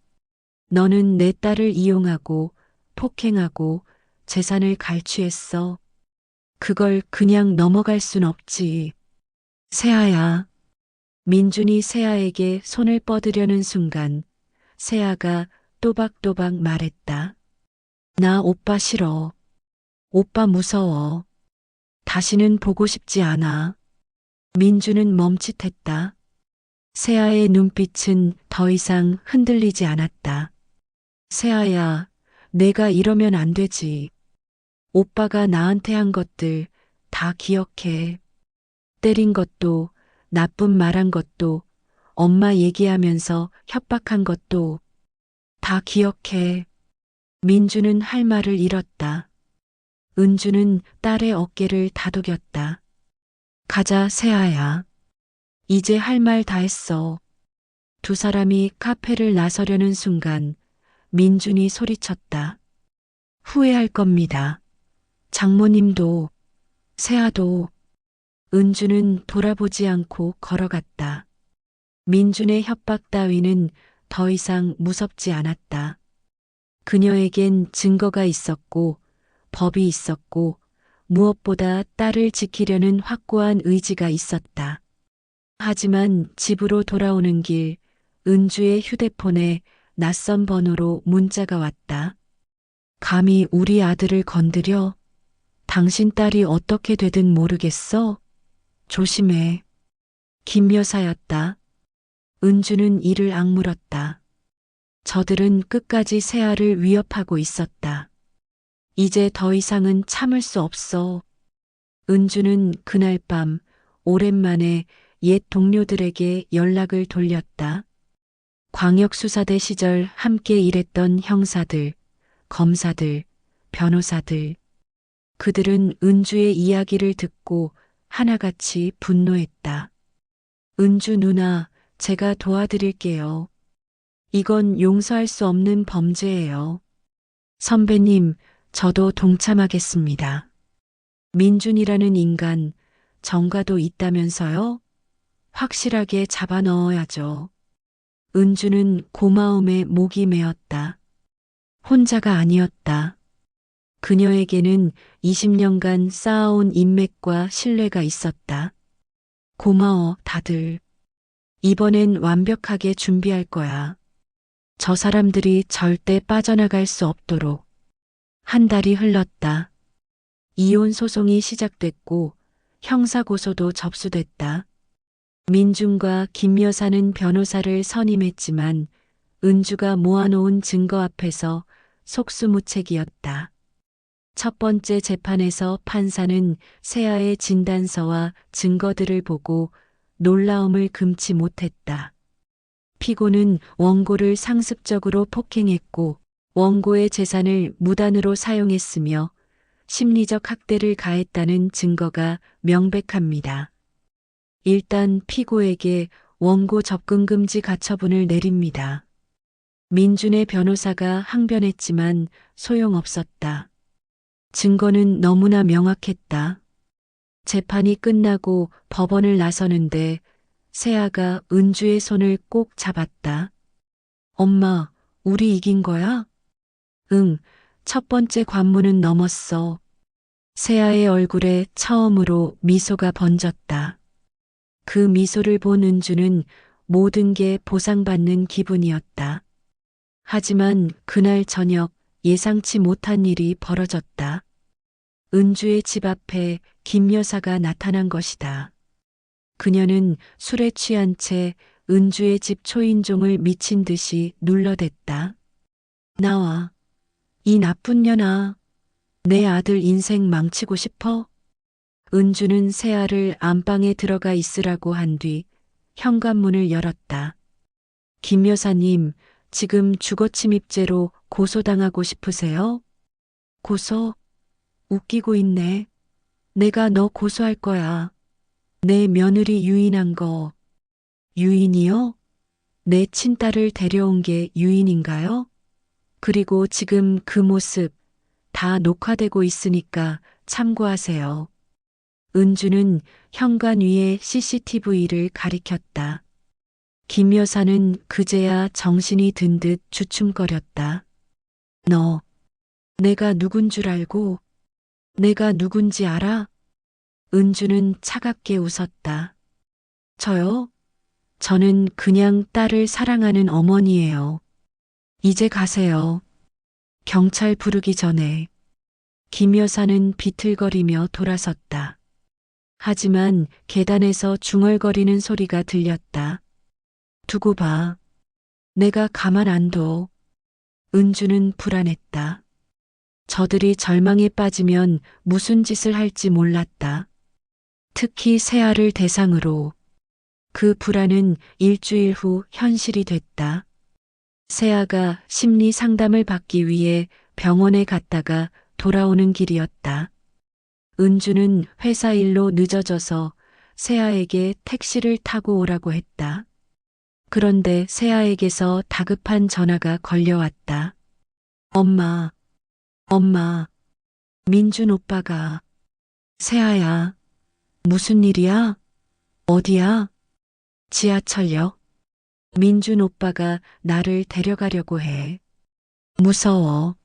너는 내 딸을 이용하고 폭행하고 재산을 갈취했어. 그걸 그냥 넘어갈 순 없지. 세아야. 민준이 세아에게 손을 뻗으려는 순간 세아가 또박또박 말했다. 나 오빠 싫어. 오빠 무서워. 다시는 보고 싶지 않아. 민주는 멈칫했다. 세아의 눈빛은 더 이상 흔들리지 않았다. 세아야, 내가 이러면 안 되지. 오빠가 나한테 한 것들 다 기억해. 때린 것도, 나쁜 말 한 것도, 엄마 얘기하면서 협박한 것도 다 기억해. 민주는 할 말을 잃었다. 은주는 딸의 어깨를 다독였다. 가자, 세아야. 이제 할 말 다 했어. 두 사람이 카페를 나서려는 순간 민준이 소리쳤다. 후회할 겁니다. 장모님도, 세아도. 은주는 돌아보지 않고 걸어갔다. 민준의 협박 따위는 더 이상 무섭지 않았다. 그녀에겐 증거가 있었고, 법이 있었고, 무엇보다 딸을 지키려는 확고한 의지가 있었다. 하지만 집으로 돌아오는 길, 은주의 휴대폰에 낯선 번호로 문자가 왔다. 감히 우리 아들을 건드려? 당신 딸이 어떻게 되든 모르겠어? 조심해. 김 여사였다. 은주는 이를 악물었다. 저들은 끝까지 세아를 위협하고 있었다. 이제 더 이상은 참을 수 없어. 은주는 그날 밤 오랜만에 옛 동료들에게 연락을 돌렸다. 광역수사대 시절 함께 일했던 형사들, 검사들, 변호사들. 그들은 은주의 이야기를 듣고 하나같이 분노했다. 은주 누나, 제가 도와드릴게요. 이건 용서할 수 없는 범죄예요. 선배님, 저도 동참하겠습니다. 민준이라는 인간, 정과도 있다면서요? 확실하게 잡아 넣어야죠. 은주는 고마움에 목이 메었다. 혼자가 아니었다. 그녀에게는 20년간 쌓아온 인맥과 신뢰가 있었다. 고마워, 다들. 이번엔 완벽하게 준비할 거야. 저 사람들이 절대 빠져나갈 수 없도록. 한 달이 흘렀다. 이혼 소송이 시작됐고 형사고소도 접수됐다. 민준과 김 여사는 변호사를 선임했지만 은주가 모아놓은 증거 앞에서 속수무책이었다. 첫 번째 재판에서 판사는 세아의 진단서와 증거들을 보고 놀라움을 금치 못했다. 피고는 원고를 상습적으로 폭행했고 원고의 재산을 무단으로 사용했으며 심리적 학대를 가했다는 증거가 명백합니다. 일단 피고에게 원고 접근 금지 가처분을 내립니다. 민준의 변호사가 항변했지만 소용없었다. 증거는 너무나 명확했다. 재판이 끝나고 법원을 나서는데 세아가 은주의 손을 꼭 잡았다. 엄마, 우리 이긴 거야? 응, 첫 번째 관문은 넘었어. 세아의 얼굴에 처음으로 미소가 번졌다. 그 미소를 본 은주는 모든 게 보상받는 기분이었다. 하지만 그날 저녁 예상치 못한 일이 벌어졌다. 은주의 집 앞에 김 여사가 나타난 것이다. 그녀는 술에 취한 채 은주의 집 초인종을 미친 듯이 눌러댔다. 나와. 이 나쁜 년아. 내 아들 인생 망치고 싶어? 은주는 세아를 안방에 들어가 있으라고 한 뒤 현관문을 열었다. 김 여사님, 지금 주거침입죄로 고소당하고 싶으세요? 고소? 웃기고 있네. 내가 너 고소할 거야. 내 며느리 유인한 거. 유인이요? 내 친딸을 데려온 게 유인인가요? 그리고 지금 그 모습 다 녹화되고 있으니까 참고하세요. 은주는 현관 위에 CCTV를 가리켰다. 김 여사는 그제야 정신이 든 듯 주춤거렸다. 너, 내가 누군 줄 알고? 내가 누군지 알아? 은주는 차갑게 웃었다. 저요? 저는 그냥 딸을 사랑하는 어머니예요. 이제 가세요. 경찰 부르기 전에. 김 여사는 비틀거리며 돌아섰다. 하지만 계단에서 중얼거리는 소리가 들렸다. 두고 봐. 내가 가만 안 둬. 은주는 불안했다. 저들이 절망에 빠지면 무슨 짓을 할지 몰랐다. 특히 세아를 대상으로. 그 불안은 일주일 후 현실이 됐다. 세아가 심리 상담을 받기 위해 병원에 갔다가 돌아오는 길이었다. 은주는 회사 일로 늦어져서 세아에게 택시를 타고 오라고 했다. 그런데 세아에게서 다급한 전화가 걸려왔다. 엄마, 엄마, 민준 오빠가. 세아야, 무슨 일이야? 어디야? 지하철역. 민준 오빠가 나를 데려가려고 해. 무서워.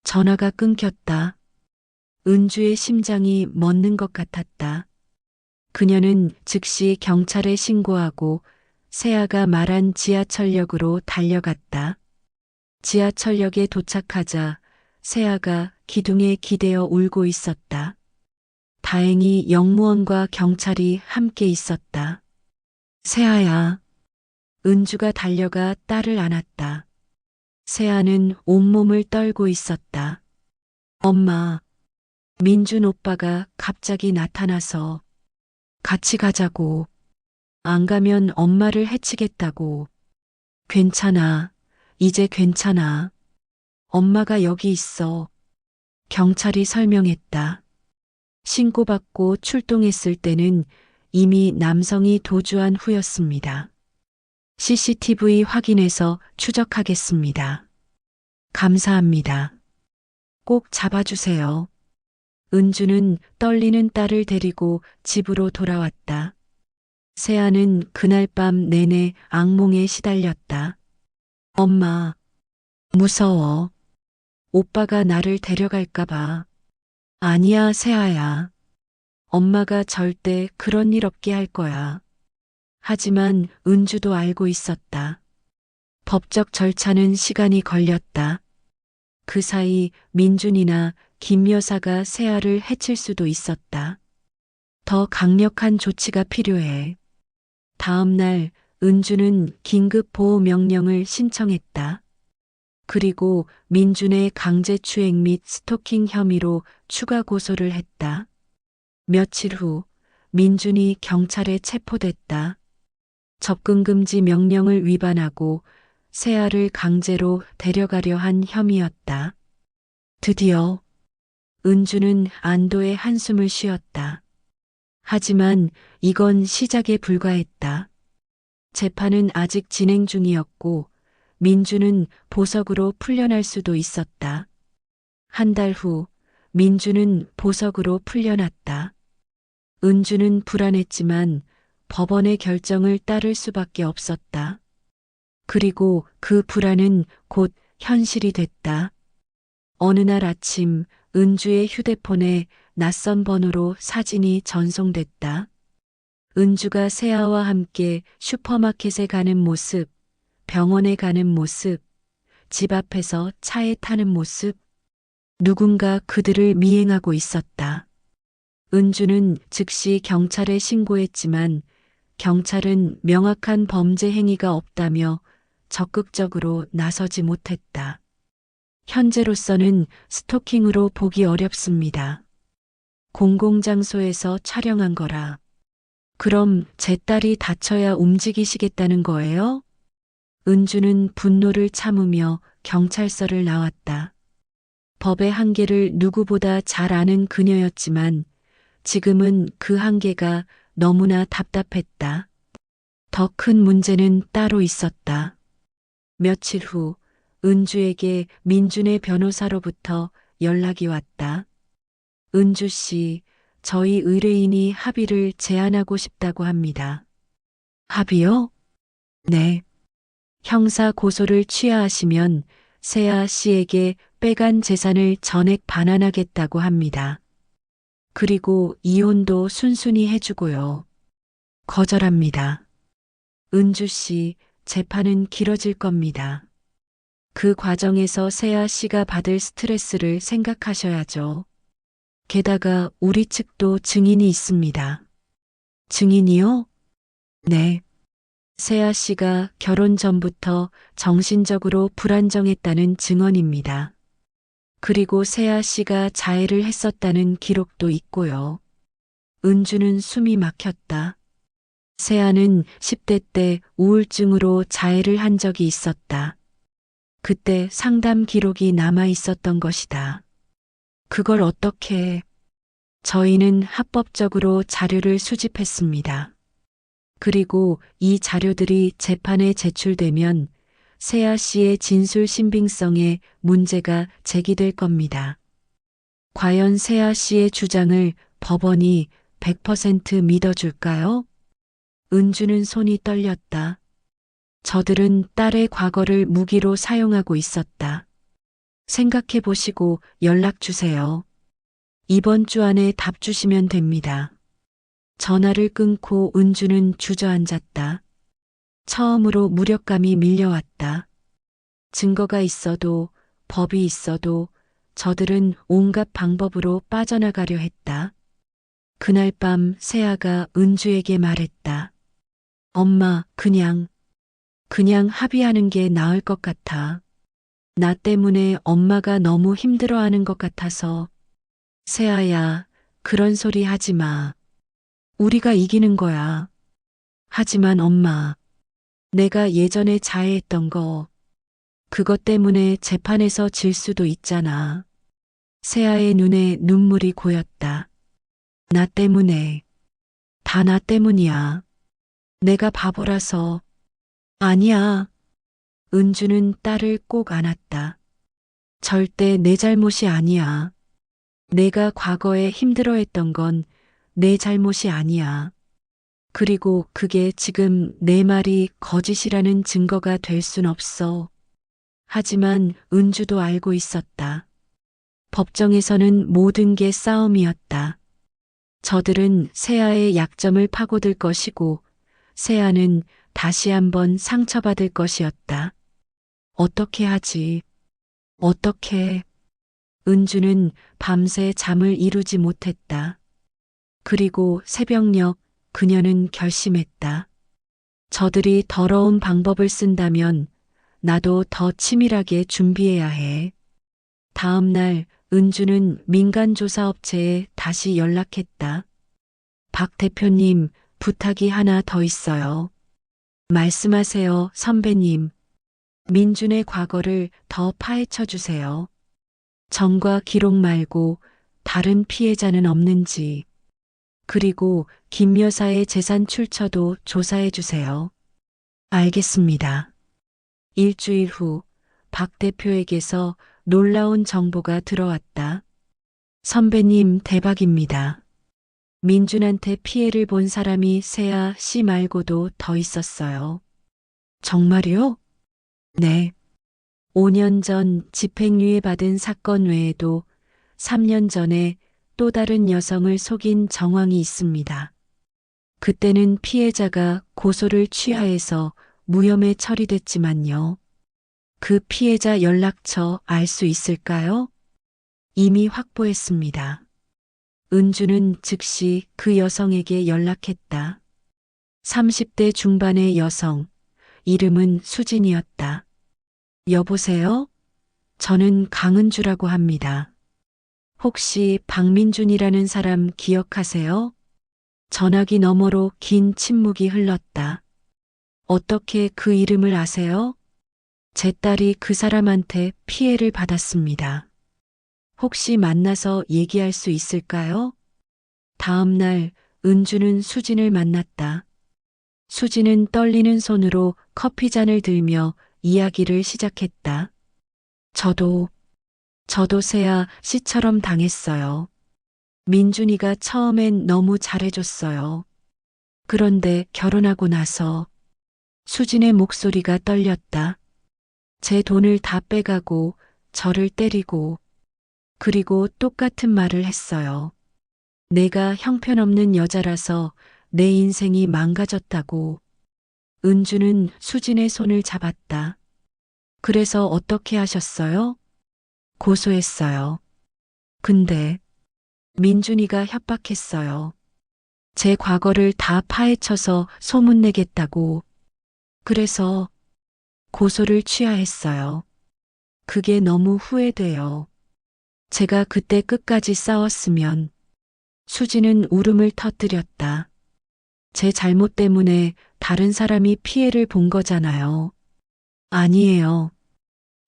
전화가 끊겼다. 은주의 심장이 멎는 것 같았다. 그녀는 즉시 경찰에 신고하고 세아가 말한 지하철역으로 달려갔다. 지하철역에 도착하자 세아가 기둥에 기대어 울고 있었다. 다행히 영무원과 경찰이 함께 있었다. 세아야. 은주가 달려가 딸을 안았다. 세아는 온몸을 떨고 있었다. 엄마, 민준 오빠가 갑자기 나타나서 같이 가자고. 안 가면 엄마를 해치겠다고. 괜찮아. 이제 괜찮아. 엄마가 여기 있어. 경찰이 설명했다. 신고받고 출동했을 때는 이미 남성이 도주한 후였습니다. CCTV 확인해서 추적하겠습니다. 감사합니다. 꼭 잡아주세요. 은주는 떨리는 딸을 데리고 집으로 돌아왔다. 세아는 그날 밤 내내 악몽에 시달렸다. 엄마, 무서워. 오빠가 나를 데려갈까봐. 아니야, 세아야. 엄마가 절대 그런 일 없게 할 거야. 하지만 은주도 알고 있었다. 법적 절차는 시간이 걸렸다. 그 사이 민준이나 김 여사가 세아를 해칠 수도 있었다. 더 강력한 조치가 필요해. 다음 날 은주는 긴급 보호 명령을 신청했다. 그리고 민준의 강제추행 및 스토킹 혐의로 추가 고소를 했다. 며칠 후 민준이 경찰에 체포됐다. 접근금지 명령을 위반하고 세아를 강제로 데려가려 한 혐의였다. 드디어 은주는 안도의 한숨을 쉬었다. 하지만 이건 시작에 불과했다. 재판은 아직 진행 중이었고 민주는 보석으로 풀려날 수도 있었다. 한 달 후 민주는 보석으로 풀려났다. 은주는 불안했지만 법원의 결정을 따를 수밖에 없었다. 그리고 그 불안은 곧 현실이 됐다. 어느 날 아침 은주의 휴대폰에 낯선 번호로 사진이 전송됐다. 은주가 세아와 함께 슈퍼마켓에 가는 모습, 병원에 가는 모습, 집 앞에서 차에 타는 모습. 누군가 그들을 미행하고 있었다. 은주는 즉시 경찰에 신고했지만 경찰은 명확한 범죄 행위가 없다며 적극적으로 나서지 못했다. 현재로서는 스토킹으로 보기 어렵습니다. 공공장소에서 촬영한 거라. 그럼 제 딸이 다쳐야 움직이시겠다는 거예요? 은주는 분노를 참으며 경찰서를 나왔다. 법의 한계를 누구보다 잘 아는 그녀였지만 지금은 그 한계가 너무나 답답했다. 더 큰 문제는 따로 있었다. 며칠 후 은주에게 민준의 변호사로부터 연락이 왔다. 은주 씨, 저희 의뢰인이 합의를 제안하고 싶다고 합니다. 합의요? 네. 형사 고소를 취하하시면 세아 씨에게 빼간 재산을 전액 반환하겠다고 합니다. 그리고 이혼도 순순히 해주고요. 거절합니다. 은주 씨, 재판은 길어질 겁니다. 그 과정에서 세아 씨가 받을 스트레스를 생각하셔야죠. 게다가 우리 측도 증인이 있습니다. 증인이요? 네. 세아 씨가 결혼 전부터 정신적으로 불안정했다는 증언입니다. 그리고 세아 씨가 자해를 했었다는 기록도 있고요. 은주는 숨이 막혔다. 세아는 10대 때 우울증으로 자해를 한 적이 있었다. 그때 상담 기록이 남아 있었던 것이다. 그걸 어떻게 저희는 합법적으로 자료를 수집했습니다. 그리고 이 자료들이 재판에 제출되면 세아 씨의 진술 신빙성에 문제가 제기될 겁니다. 과연 세아 씨의 주장을 법원이 100% 믿어줄까요? 은주는 손이 떨렸다. 저들은 딸의 과거를 무기로 사용하고 있었다. 생각해 보시고 연락 주세요. 이번 주 안에 답 주시면 됩니다. 전화를 끊고 은주는 주저앉았다. 처음으로 무력감이 밀려왔다. 증거가 있어도 법이 있어도 저들은 온갖 방법으로 빠져나가려 했다. 그날 밤 세아가 은주에게 말했다. 엄마, 그냥 합의하는 게 나을 것 같아. 나 때문에 엄마가 너무 힘들어하는 것 같아서. 세아야, 그런 소리 하지 마. 우리가 이기는 거야. 하지만 엄마, 내가 예전에 자해했던 거, 그것 때문에 재판에서 질 수도 있잖아. 세아의 눈에 눈물이 고였다. 나 때문에, 다 나 때문이야. 내가 바보라서. 아니야. 은주는 딸을 꼭 안았다. 절대 내 잘못이 아니야. 내가 과거에 힘들어했던 건 내 잘못이 아니야. 그리고 그게 지금 내 말이 거짓이라는 증거가 될 순 없어. 하지만 은주도 알고 있었다. 법정에서는 모든 게 싸움이었다. 저들은 세아의 약점을 파고들 것이고 세아는 다시 한번 상처받을 것이었다. 어떻게 하지? 어떻게? 은주는 밤새 잠을 이루지 못했다. 그리고 새벽녘 그녀는 결심했다. 저들이 더러운 방법을 쓴다면 나도 더 치밀하게 준비해야 해. 다음 날 은주는 민간조사업체에 다시 연락했다. 박 대표님, 부탁이 하나 더 있어요. 말씀하세요, 선배님. 민준의 과거를 더 파헤쳐 주세요. 전과 기록 말고 다른 피해자는 없는지. 그리고 김 여사의 재산 출처도 조사해 주세요. 알겠습니다. 일주일 후 박 대표에게서 놀라운 정보가 들어왔다. 선배님 대박입니다. 민준한테 피해를 본 사람이 세아 씨 말고도 더 있었어요. 정말요? 네. 5년 전 집행유예 받은 사건 외에도 3년 전에 또 다른 여성을 속인 정황이 있습니다. 그때는 피해자가 고소를 취하해서 무혐의 처리됐지만요. 그 피해자 연락처 알 수 있을까요? 이미 확보했습니다. 은주는 즉시 그 여성에게 연락했다. 30대 중반의 여성, 이름은 수진이었다. 여보세요? 저는 강은주라고 합니다. 혹시 박민준이라는 사람 기억하세요? 전화기 너머로 긴 침묵이 흘렀다. 어떻게 그 이름을 아세요? 제 딸이 그 사람한테 피해를 받았습니다. 혹시 만나서 얘기할 수 있을까요? 다음 날 은주는 수진을 만났다. 수진은 떨리는 손으로 커피잔을 들며 이야기를 시작했다. 저도 세아 씨처럼 당했어요. 민준이가 처음엔 너무 잘해줬어요. 그런데 결혼하고 나서 수진의 목소리가 떨렸다. 제 돈을 다 빼가고 저를 때리고 그리고 똑같은 말을 했어요. 내가 형편없는 여자라서 내 인생이 망가졌다고. 은주는 수진의 손을 잡았다. 그래서 어떻게 하셨어요? 고소했어요. 근데 민준이가 협박했어요. 제 과거를 다 파헤쳐서 소문내겠다고. 그래서 고소를 취하했어요. 그게 너무 후회돼요. 제가 그때 끝까지 싸웠으면. 수지는 울음을 터뜨렸다. 제 잘못 때문에 다른 사람이 피해를 본 거잖아요. 아니에요.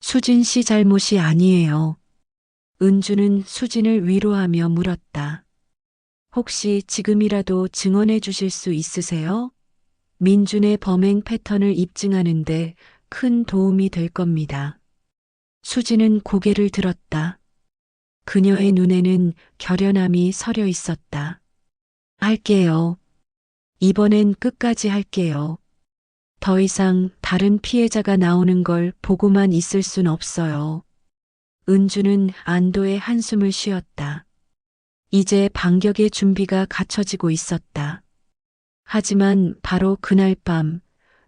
수진 씨 잘못이 아니에요. 은주는 수진을 위로하며 물었다. 혹시 지금이라도 증언해 주실 수 있으세요? 민준의 범행 패턴을 입증하는데 큰 도움이 될 겁니다. 수진은 고개를 들었다. 그녀의 눈에는 결연함이 서려 있었다. 할게요. 이번엔 끝까지 할게요. 더 이상 다른 피해자가 나오는 걸 보고만 있을 순 없어요. 은주는 안도의 한숨을 쉬었다. 이제 반격의 준비가 갖춰지고 있었다. 하지만 바로 그날 밤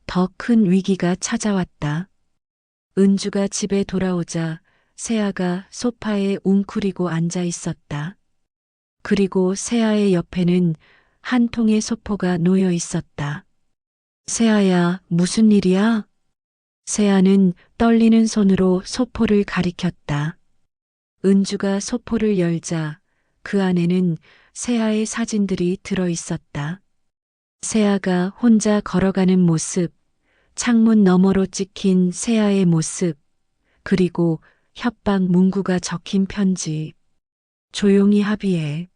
더 큰 위기가 찾아왔다. 은주가 집에 돌아오자 세아가 소파에 웅크리고 앉아 있었다. 그리고 세아의 옆에는 한 통의 소포가 놓여 있었다. 세아야, 무슨 일이야? 세아는 떨리는 손으로 소포를 가리켰다. 은주가 소포를 열자 그 안에는 세아의 사진들이 들어 있었다. 세아가 혼자 걸어가는 모습, 창문 너머로 찍힌 세아의 모습, 그리고 협박 문구가 적힌 편지. 조용히 합의해.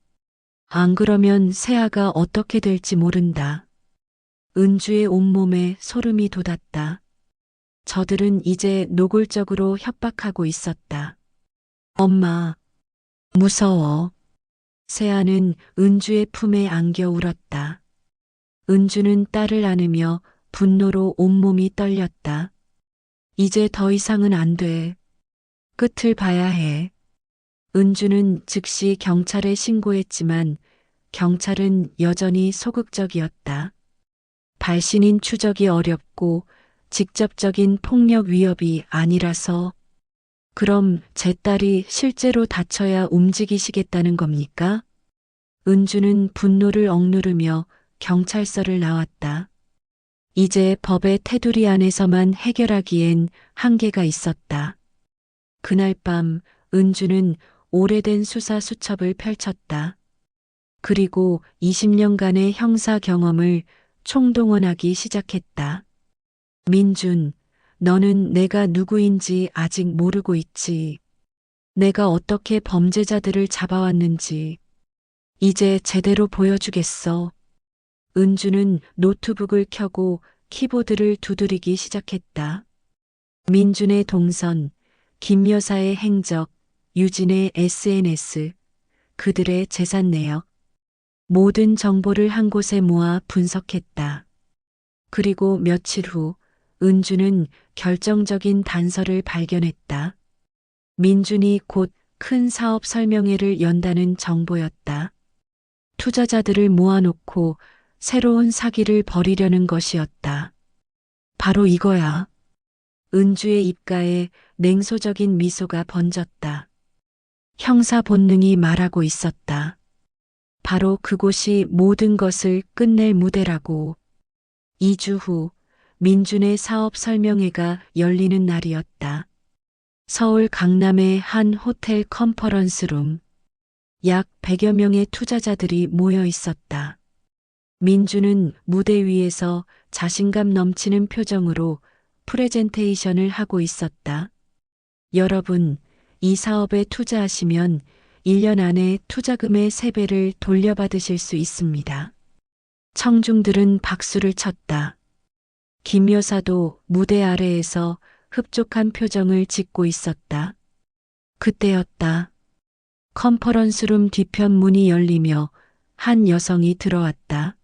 안 그러면 세아가 어떻게 될지 모른다. 은주의 온몸에 소름이 돋았다. 저들은 이제 노골적으로 협박하고 있었다. 엄마, 무서워. 세아는 은주의 품에 안겨 울었다. 은주는 딸을 안으며 분노로 온몸이 떨렸다. 이제 더 이상은 안 돼. 끝을 봐야 해. 은주는 즉시 경찰에 신고했지만 경찰은 여전히 소극적이었다. 발신인 추적이 어렵고 직접적인 폭력 위협이 아니라서. 그럼 제 딸이 실제로 다쳐야 움직이시겠다는 겁니까? 은주는 분노를 억누르며 경찰서를 나왔다. 이제 법의 테두리 안에서만 해결하기엔 한계가 있었다. 그날 밤 은주는 오래된 수사 수첩을 펼쳤다. 그리고 20년간의 형사 경험을 총동원하기 시작했다. 민준, 너는 내가 누구인지 아직 모르고 있지. 내가 어떻게 범죄자들을 잡아왔는지. 이제 제대로 보여주겠어. 은주는 노트북을 켜고 키보드를 두드리기 시작했다. 민준의 동선, 김 여사의 행적, 유진의 SNS, 그들의 재산 내역. 모든 정보를 한 곳에 모아 분석했다. 그리고 며칠 후 은주는 결정적인 단서를 발견했다. 민준이 곧 큰 사업 설명회를 연다는 정보였다. 투자자들을 모아놓고 새로운 사기를 벌이려는 것이었다. 바로 이거야. 은주의 입가에 냉소적인 미소가 번졌다. 형사 본능이 말하고 있었다. 바로 그곳이 모든 것을 끝낼 무대라고. 2주 후 민준의 사업 설명회가 열리는 날이었다. 서울 강남의 한 호텔 컨퍼런스룸. 약 100여 명의 투자자들이 모여 있었다. 민준은 무대 위에서 자신감 넘치는 표정으로 프레젠테이션을 하고 있었다. 여러분, 이 사업에 투자하시면 1년 안에 투자금의 3배를 돌려받으실 수 있습니다. 청중들은 박수를 쳤다. 김 여사도 무대 아래에서 흡족한 표정을 짓고 있었다. 그때였다. 컨퍼런스룸 뒤편 문이 열리며 한 여성이 들어왔다.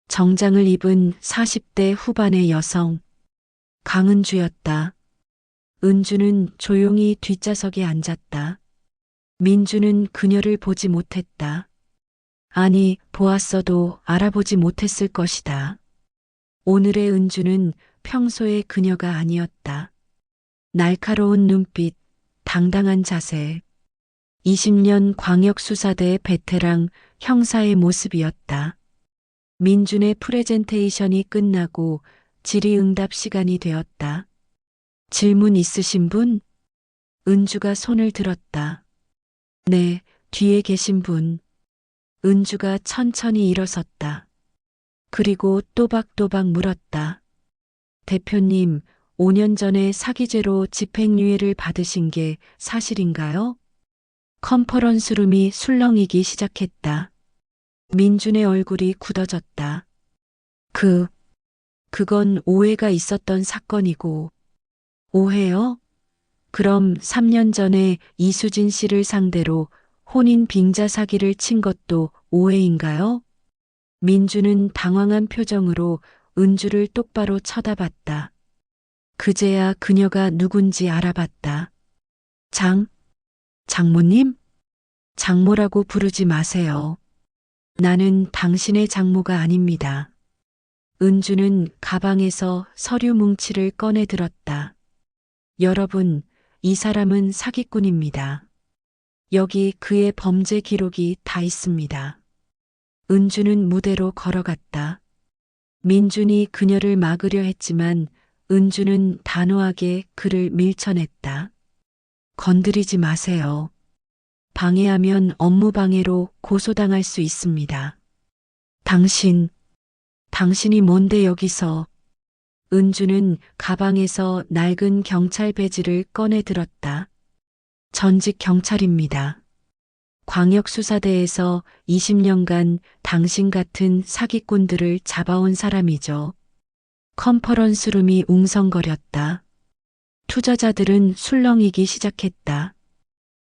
정장을 입은 40대 후반의 여성. 강은주였다. 은주는 조용히 뒷좌석에 앉았다. 민주는 그녀를 보지 못했다. 아니, 보았어도 알아보지 못했을 것이다. 오늘의 은주는 평소의 그녀가 아니었다. 날카로운 눈빛, 당당한 자세. 20년 광역수사대 베테랑 형사의 모습이었다. 민준의 프레젠테이션이 끝나고 질의응답 시간이 되었다. 질문 있으신 분? 은주가 손을 들었다. 네, 뒤에 계신 분. 은주가 천천히 일어섰다. 그리고 또박또박 물었다. 대표님, 5년 전에 사기죄로 집행유예를 받으신 게 사실인가요? 컨퍼런스룸이 술렁이기 시작했다. 민준의 얼굴이 굳어졌다. 그건 오해가 있었던 사건이고. 오해요? 그럼 3년 전에 이수진 씨를 상대로 혼인 빙자 사기를 친 것도 오해인가요? 민주는 당황한 표정으로 은주를 똑바로 쳐다봤다. 그제야 그녀가 누군지 알아봤다. 장모님? 장모라고 부르지 마세요. 나는 당신의 장모가 아닙니다. 은주는 가방에서 서류 뭉치를 꺼내 들었다. 여러분, 이 사람은 사기꾼입니다. 여기 그의 범죄 기록이 다 있습니다. 은주는 무대로 걸어갔다. 민준이 그녀를 막으려 했지만 은주는 단호하게 그를 밀쳐냈다. 건드리지 마세요. 방해하면 업무방해로 고소당할 수 있습니다. 당신이 뭔데 여기서? 은주는 가방에서 낡은 경찰 배지를 꺼내 들었다. 전직 경찰입니다. 광역수사대에서 20년간 당신 같은 사기꾼들을 잡아온 사람이죠. 컨퍼런스룸이 웅성거렸다. 투자자들은 술렁이기 시작했다.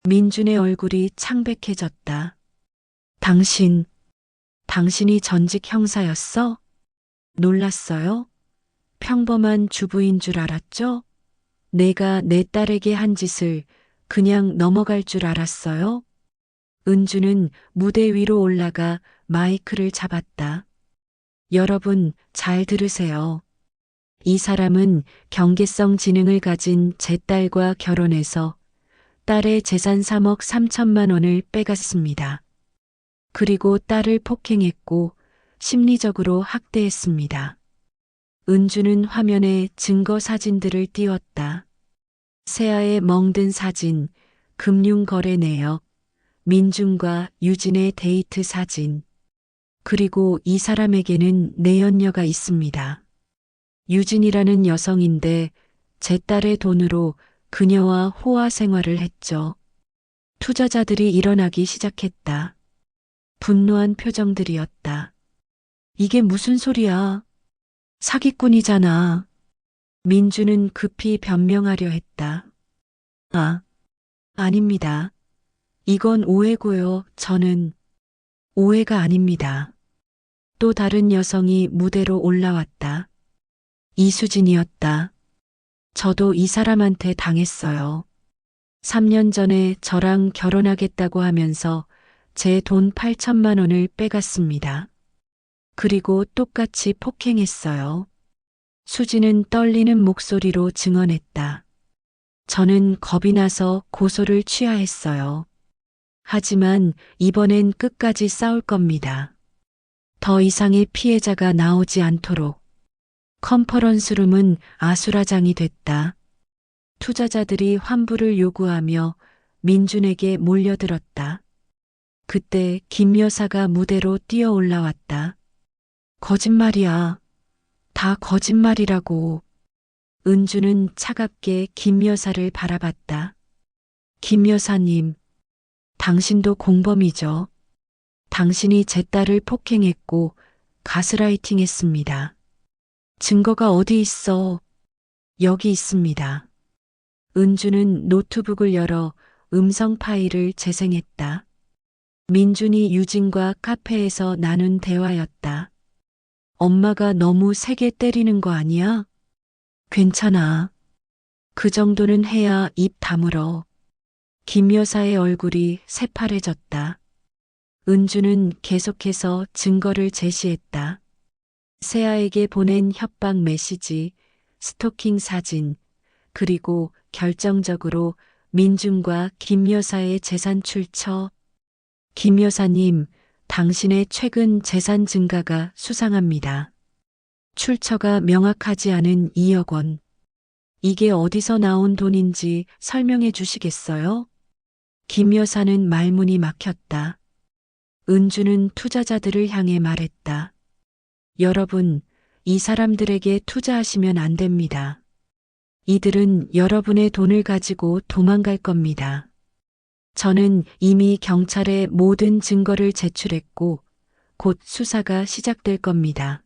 민준의 얼굴이 창백해졌다. 당신이 전직 형사였어? 놀랐어요? 평범한 주부인 줄 알았죠? 내가 내 딸에게 한 짓을 그냥 넘어갈 줄 알았어요? 은주는 무대 위로 올라가 마이크를 잡았다. 여러분, 잘 들으세요. 이 사람은 경계성 지능을 가진 제 딸과 결혼해서 딸의 재산 3억 3천만 원을 빼갔습니다. 그리고 딸을 폭행했고 심리적으로 학대했습니다. 은주는 화면에 증거 사진들을 띄웠다. 세아의 멍든 사진, 금융거래 내역, 민준과 유진의 데이트 사진. 그리고 이 사람에게는 내연녀가 있습니다. 유진이라는 여성인데 제 딸의 돈으로 그녀와 호화 생활을 했죠. 투자자들이 일어나기 시작했다. 분노한 표정들이었다. 이게 무슨 소리야? 사기꾼이잖아. 민주는 급히 변명하려 했다. 아닙니다. 이건 오해고요. 저는 오해가 아닙니다. 또 다른 여성이 무대로 올라왔다. 이수진이었다. 저도 이 사람한테 당했어요. 3년 전에 저랑 결혼하겠다고 하면서 제 돈 8천만 원을 빼갔습니다. 그리고 똑같이 폭행했어요. 수진은 떨리는 목소리로 증언했다. 저는 겁이 나서 고소를 취하했어요. 하지만 이번엔 끝까지 싸울 겁니다. 더 이상의 피해자가 나오지 않도록. 컨퍼런스룸은 아수라장이 됐다. 투자자들이 환불을 요구하며 민준에게 몰려들었다. 그때 김 여사가 무대로 뛰어 올라왔다. 거짓말이야. 다 거짓말이라고. 은주는 차갑게 김 여사를 바라봤다. 김 여사님, 당신도 공범이죠. 당신이 제 딸을 폭행했고 가스라이팅 했습니다. 증거가 어디 있어? 여기 있습니다. 은주는 노트북을 열어 음성 파일을 재생했다. 민준이 유진과 카페에서 나눈 대화였다. 엄마가 너무 세게 때리는 거 아니야? 괜찮아. 그 정도는 해야 입 다물어. 김 여사의 얼굴이 새파래졌다. 은주는 계속해서 증거를 제시했다. 세아에게 보낸 협박 메시지, 스토킹 사진, 그리고 결정적으로 민준과 김 여사의 재산 출처. 김 여사님, 당신의 최근 재산 증가가 수상합니다. 출처가 명확하지 않은 2억 원. 이게 어디서 나온 돈인지 설명해 주시겠어요? 김 여사는 말문이 막혔다. 은주는 투자자들을 향해 말했다. 여러분, 이 사람들에게 투자하시면 안 됩니다. 이들은 여러분의 돈을 가지고 도망갈 겁니다. 저는 이미 경찰에 모든 증거를 제출했고 곧 수사가 시작될 겁니다.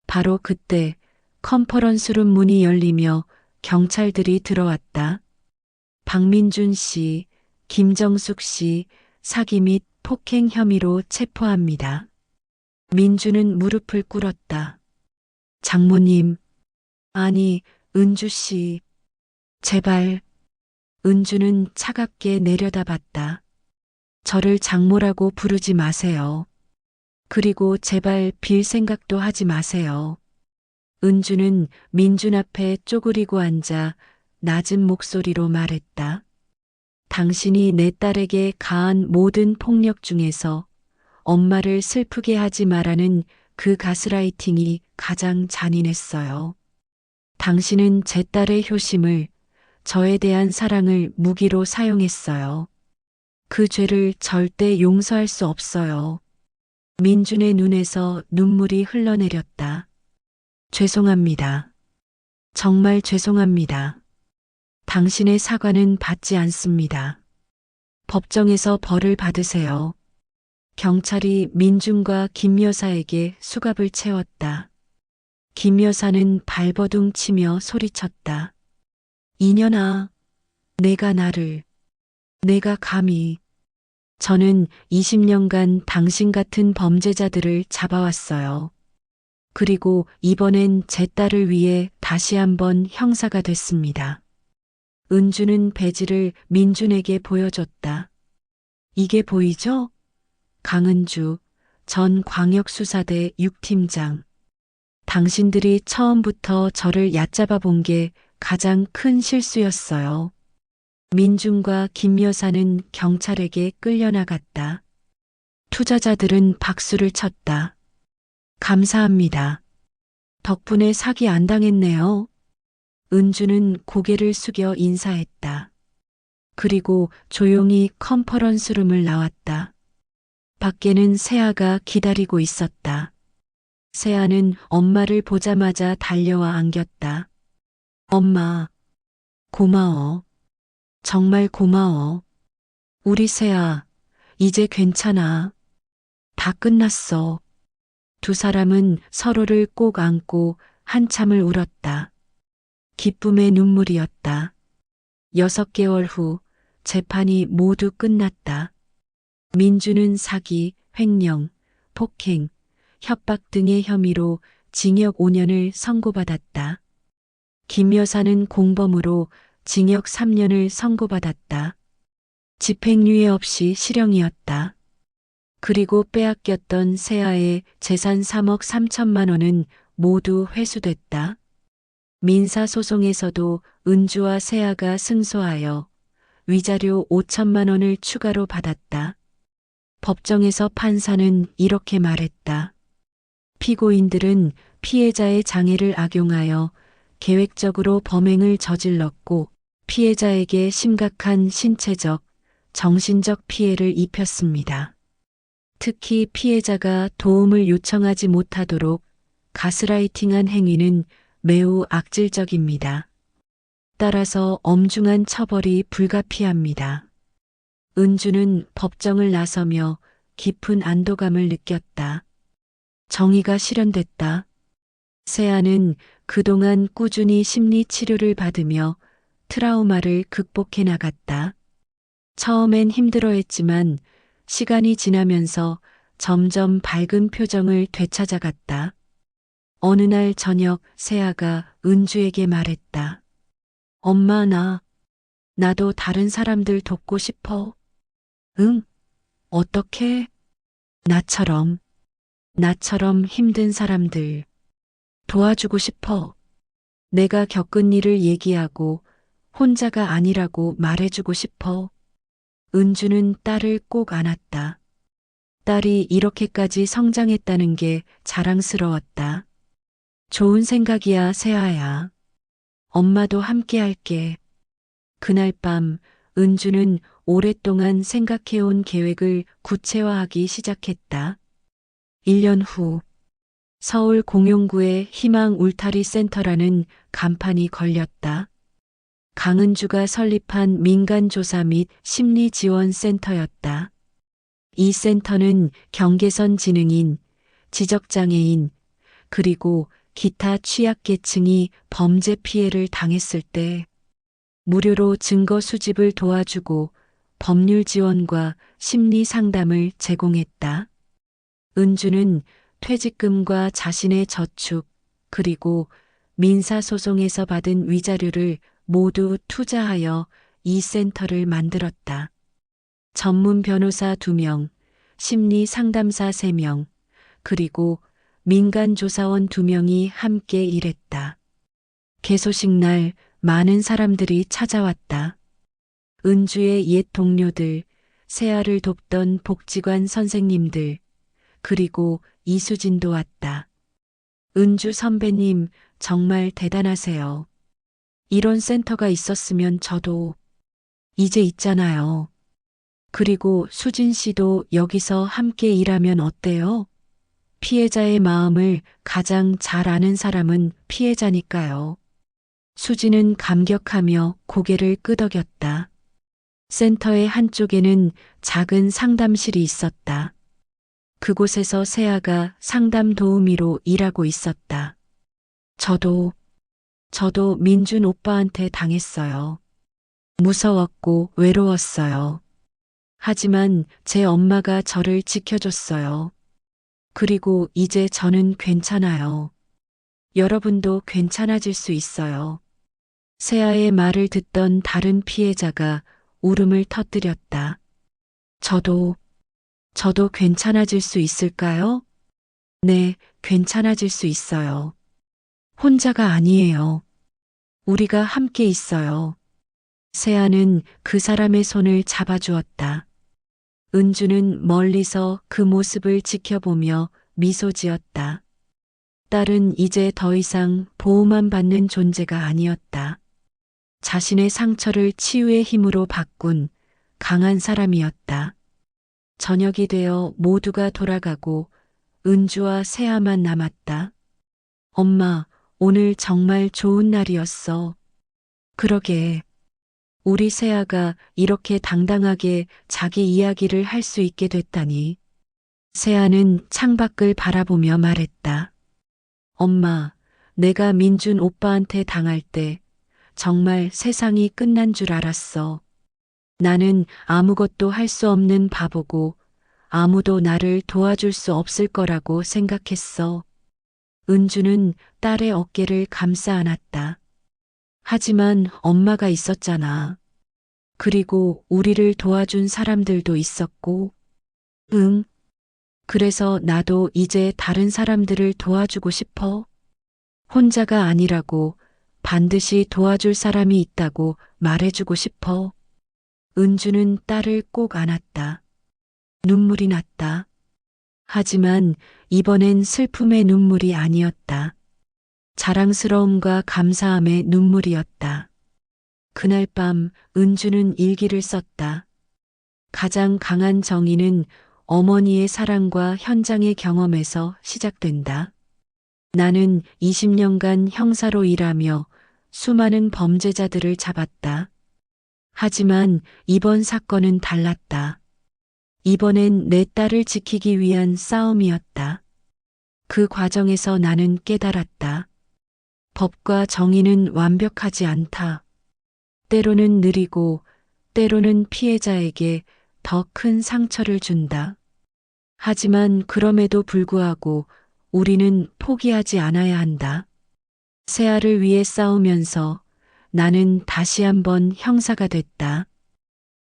바로 그때 컨퍼런스룸 문이 열리며 경찰들이 들어왔다. 박민준 씨, 김정숙 씨 사기 및 폭행 혐의로 체포합니다. 민주는 무릎을 꿇었다. 장모님, 아니, 은주 씨, 제발. 은주는 차갑게 내려다봤다. 저를 장모라고 부르지 마세요. 그리고 제발 빌 생각도 하지 마세요. 은주는 민준 앞에 쪼그리고 앉아 낮은 목소리로 말했다. 당신이 내 딸에게 가한 모든 폭력 중에서 엄마를 슬프게 하지 말라는 그 가스라이팅이 가장 잔인했어요. 당신은 제 딸의 효심을, 저에 대한 사랑을 무기로 사용했어요. 그 죄를 절대 용서할 수 없어요. 민준의 눈에서 눈물이 흘러내렸다. 죄송합니다. 정말 죄송합니다. 당신의 사과는 받지 않습니다. 법정에서 벌을 받으세요. 경찰이 민준과 김 여사에게 수갑을 채웠다. 김 여사는 발버둥 치며 소리쳤다. 이년아, 내가 감히. 저는 20년간 당신 같은 범죄자들을 잡아왔어요. 그리고 이번엔 제 딸을 위해 다시 한번 형사가 됐습니다. 은주는 배지를 민준에게 보여줬다. 이게 보이죠? 강은주 전 광역수사대 6팀장. 당신들이 처음부터 저를 얕잡아 본 게 가장 큰 실수였어요. 민준과 김 여사는 경찰에게 끌려나갔다. 투자자들은 박수를 쳤다. 감사합니다. 덕분에 사기 안 당했네요. 은주는 고개를 숙여 인사했다. 그리고 조용히 컨퍼런스룸을 나왔다. 밖에는 세아가 기다리고 있었다. 세아는 엄마를 보자마자 달려와 안겼다. 엄마, 고마워. 정말 고마워. 우리 세아, 이제 괜찮아. 다 끝났어. 두 사람은 서로를 꼭 안고 한참을 울었다. 기쁨의 눈물이었다. 6개월 후 재판이 모두 끝났다. 민주는 사기, 횡령, 폭행, 협박 등의 혐의로 징역 5년을 선고받았다. 김 여사는 공범으로 징역 3년을 선고받았다. 집행유예 없이 실형이었다. 그리고 빼앗겼던 세아의 재산 3억 3천만 원은 모두 회수됐다. 민사소송에서도 은주와 세아가 승소하여 위자료 5천만 원을 추가로 받았다. 법정에서 판사는 이렇게 말했다. 피고인들은 피해자의 장애를 악용하여 계획적으로 범행을 저질렀고 피해자에게 심각한 신체적, 정신적 피해를 입혔습니다. 특히 피해자가 도움을 요청하지 못하도록 가스라이팅한 행위는 매우 악질적입니다. 따라서 엄중한 처벌이 불가피합니다. 은주는 법정을 나서며 깊은 안도감을 느꼈다. 정의가 실현됐다. 세아는 그동안 꾸준히 심리 치료를 받으며 트라우마를 극복해 나갔다. 처음엔 힘들어했지만 시간이 지나면서 점점 밝은 표정을 되찾아갔다. 어느 날 저녁 세아가 은주에게 말했다. 엄마, 나도 다른 사람들 돕고 싶어. 응? 어떻게? 나처럼 힘든 사람들 도와주고 싶어. 내가 겪은 일을 얘기하고 혼자가 아니라고 말해주고 싶어. 은주는 딸을 꼭 안았다. 딸이 이렇게까지 성장했다는 게 자랑스러웠다. 좋은 생각이야, 세아야. 엄마도 함께 할게. 그날 밤 은주는 오랫동안 생각해온 계획을 구체화하기 시작했다. 1년 후 서울 공용구의 희망 울타리 센터라는 간판이 걸렸다. 강은주가 설립한 민간조사 및 심리지원센터였다. 이 센터는 경계선 지능인, 지적장애인, 그리고 기타 취약계층이 범죄 피해를 당했을 때 무료로 증거 수집을 도와주고 법률 지원과 심리 상담을 제공했다. 은주는 퇴직금과 자신의 저축, 그리고 민사소송에서 받은 위자료를 모두 투자하여 이 센터를 만들었다. 전문 변호사 2명, 심리 상담사 3명, 그리고 민간 조사원 2명이 함께 일했다. 개소식 날 많은 사람들이 찾아왔다. 은주의 옛 동료들, 세아를 돕던 복지관 선생님들, 그리고 이수진도 왔다. 은주 선배님, 정말 대단하세요. 이런 센터가 있었으면 저도 이제 있잖아요. 그리고 수진 씨도 여기서 함께 일하면 어때요? 피해자의 마음을 가장 잘 아는 사람은 피해자니까요. 수진은 감격하며 고개를 끄덕였다. 센터의 한쪽에는 작은 상담실이 있었다. 그곳에서 세아가 상담 도우미로 일하고 있었다. 저도 민준 오빠한테 당했어요. 무서웠고 외로웠어요. 하지만 제 엄마가 저를 지켜줬어요. 그리고 이제 저는 괜찮아요. 여러분도 괜찮아질 수 있어요. 세아의 말을 듣던 다른 피해자가 울음을 터뜨렸다. 저도 괜찮아질 수 있을까요? 네, 괜찮아질 수 있어요. 혼자가 아니에요. 우리가 함께 있어요. 세아는 그 사람의 손을 잡아주었다. 은주는 멀리서 그 모습을 지켜보며 미소 지었다. 딸은 이제 더 이상 보호만 받는 존재가 아니었다. 자신의 상처를 치유의 힘으로 바꾼 강한 사람이었다. 저녁이 되어 모두가 돌아가고 은주와 세아만 남았다. 엄마, 오늘 정말 좋은 날이었어. 그러게. 우리 세아가 이렇게 당당하게 자기 이야기를 할 수 있게 됐다니. 세아는 창밖을 바라보며 말했다. 엄마, 내가 민준 오빠한테 당할 때 정말 세상이 끝난 줄 알았어. 나는 아무것도 할 수 없는 바보고 아무도 나를 도와줄 수 없을 거라고 생각했어. 은주는 딸의 어깨를 감싸 안았다. 하지만 엄마가 있었잖아. 그리고 우리를 도와준 사람들도 있었고. 응. 그래서 나도 이제 다른 사람들을 도와주고 싶어. 혼자가 아니라고, 반드시 도와줄 사람이 있다고 말해주고 싶어. 은주는 딸을 꼭 안았다. 눈물이 났다. 하지만 이번엔 슬픔의 눈물이 아니었다. 자랑스러움과 감사함의 눈물이었다. 그날 밤 은주는 일기를 썼다. 가장 강한 정의는 어머니의 사랑과 현장의 경험에서 시작된다. 나는 20년간 형사로 일하며 수많은 범죄자들을 잡았다. 하지만 이번 사건은 달랐다. 이번엔 내 딸을 지키기 위한 싸움이었다. 그 과정에서 나는 깨달았다. 법과 정의는 완벽하지 않다. 때로는 느리고 때로는 피해자에게 더 큰 상처를 준다. 하지만 그럼에도 불구하고 우리는 포기하지 않아야 한다. 세아를 위해 싸우면서 나는 다시 한번 형사가 됐다.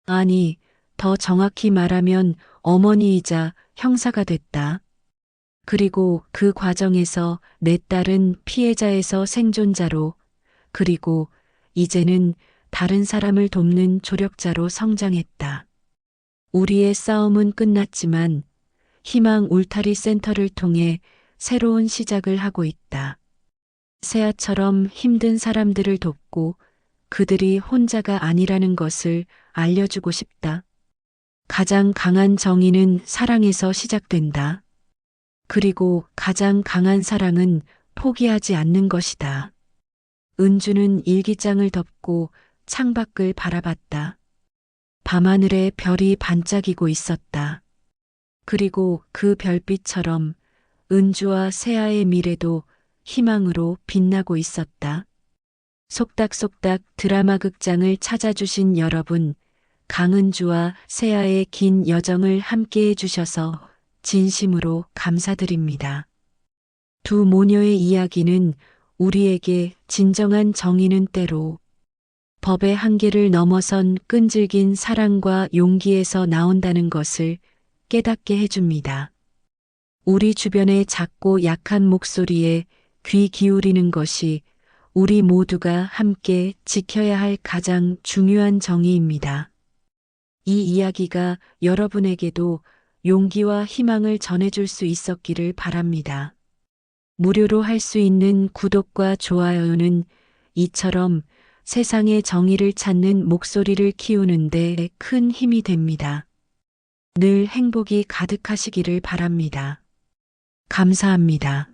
아니, 더 정확히 말하면 어머니이자 형사가 됐다. 그리고 그 과정에서 내 딸은 피해자에서 생존자로, 그리고 이제는 다른 사람을 돕는 조력자로 성장했다. 우리의 싸움은 끝났지만 희망 울타리 센터를 통해 새로운 시작을 하고 있다. 세아처럼 힘든 사람들을 돕고 그들이 혼자가 아니라는 것을 알려주고 싶다. 가장 강한 정의는 사랑에서 시작된다. 그리고 가장 강한 사랑은 포기하지 않는 것이다. 은주는 일기장을 덮고 창밖을 바라봤다. 밤하늘에 별이 반짝이고 있었다. 그리고 그 별빛처럼 은주와 세아의 미래도 희망으로 빛나고 있었다. 속닥속닥 드라마 극장을 찾아주신 여러분, 강은주와 세아의 긴 여정을 함께 해주셔서 진심으로 감사드립니다. 두 모녀의 이야기는 우리에게 진정한 정의는 때로 법의 한계를 넘어선 끈질긴 사랑과 용기에서 나온다는 것을 깨닫게 해줍니다. 우리 주변의 작고 약한 목소리에 귀 기울이는 것이 우리 모두가 함께 지켜야 할 가장 중요한 정의입니다. 이 이야기가 여러분에게도 용기와 희망을 전해줄 수 있었기를 바랍니다. 무료로 할 수 있는 구독과 좋아요는 이처럼 세상의 정의를 찾는 목소리를 키우는 데 큰 힘이 됩니다. 늘 행복이 가득하시기를 바랍니다. 감사합니다.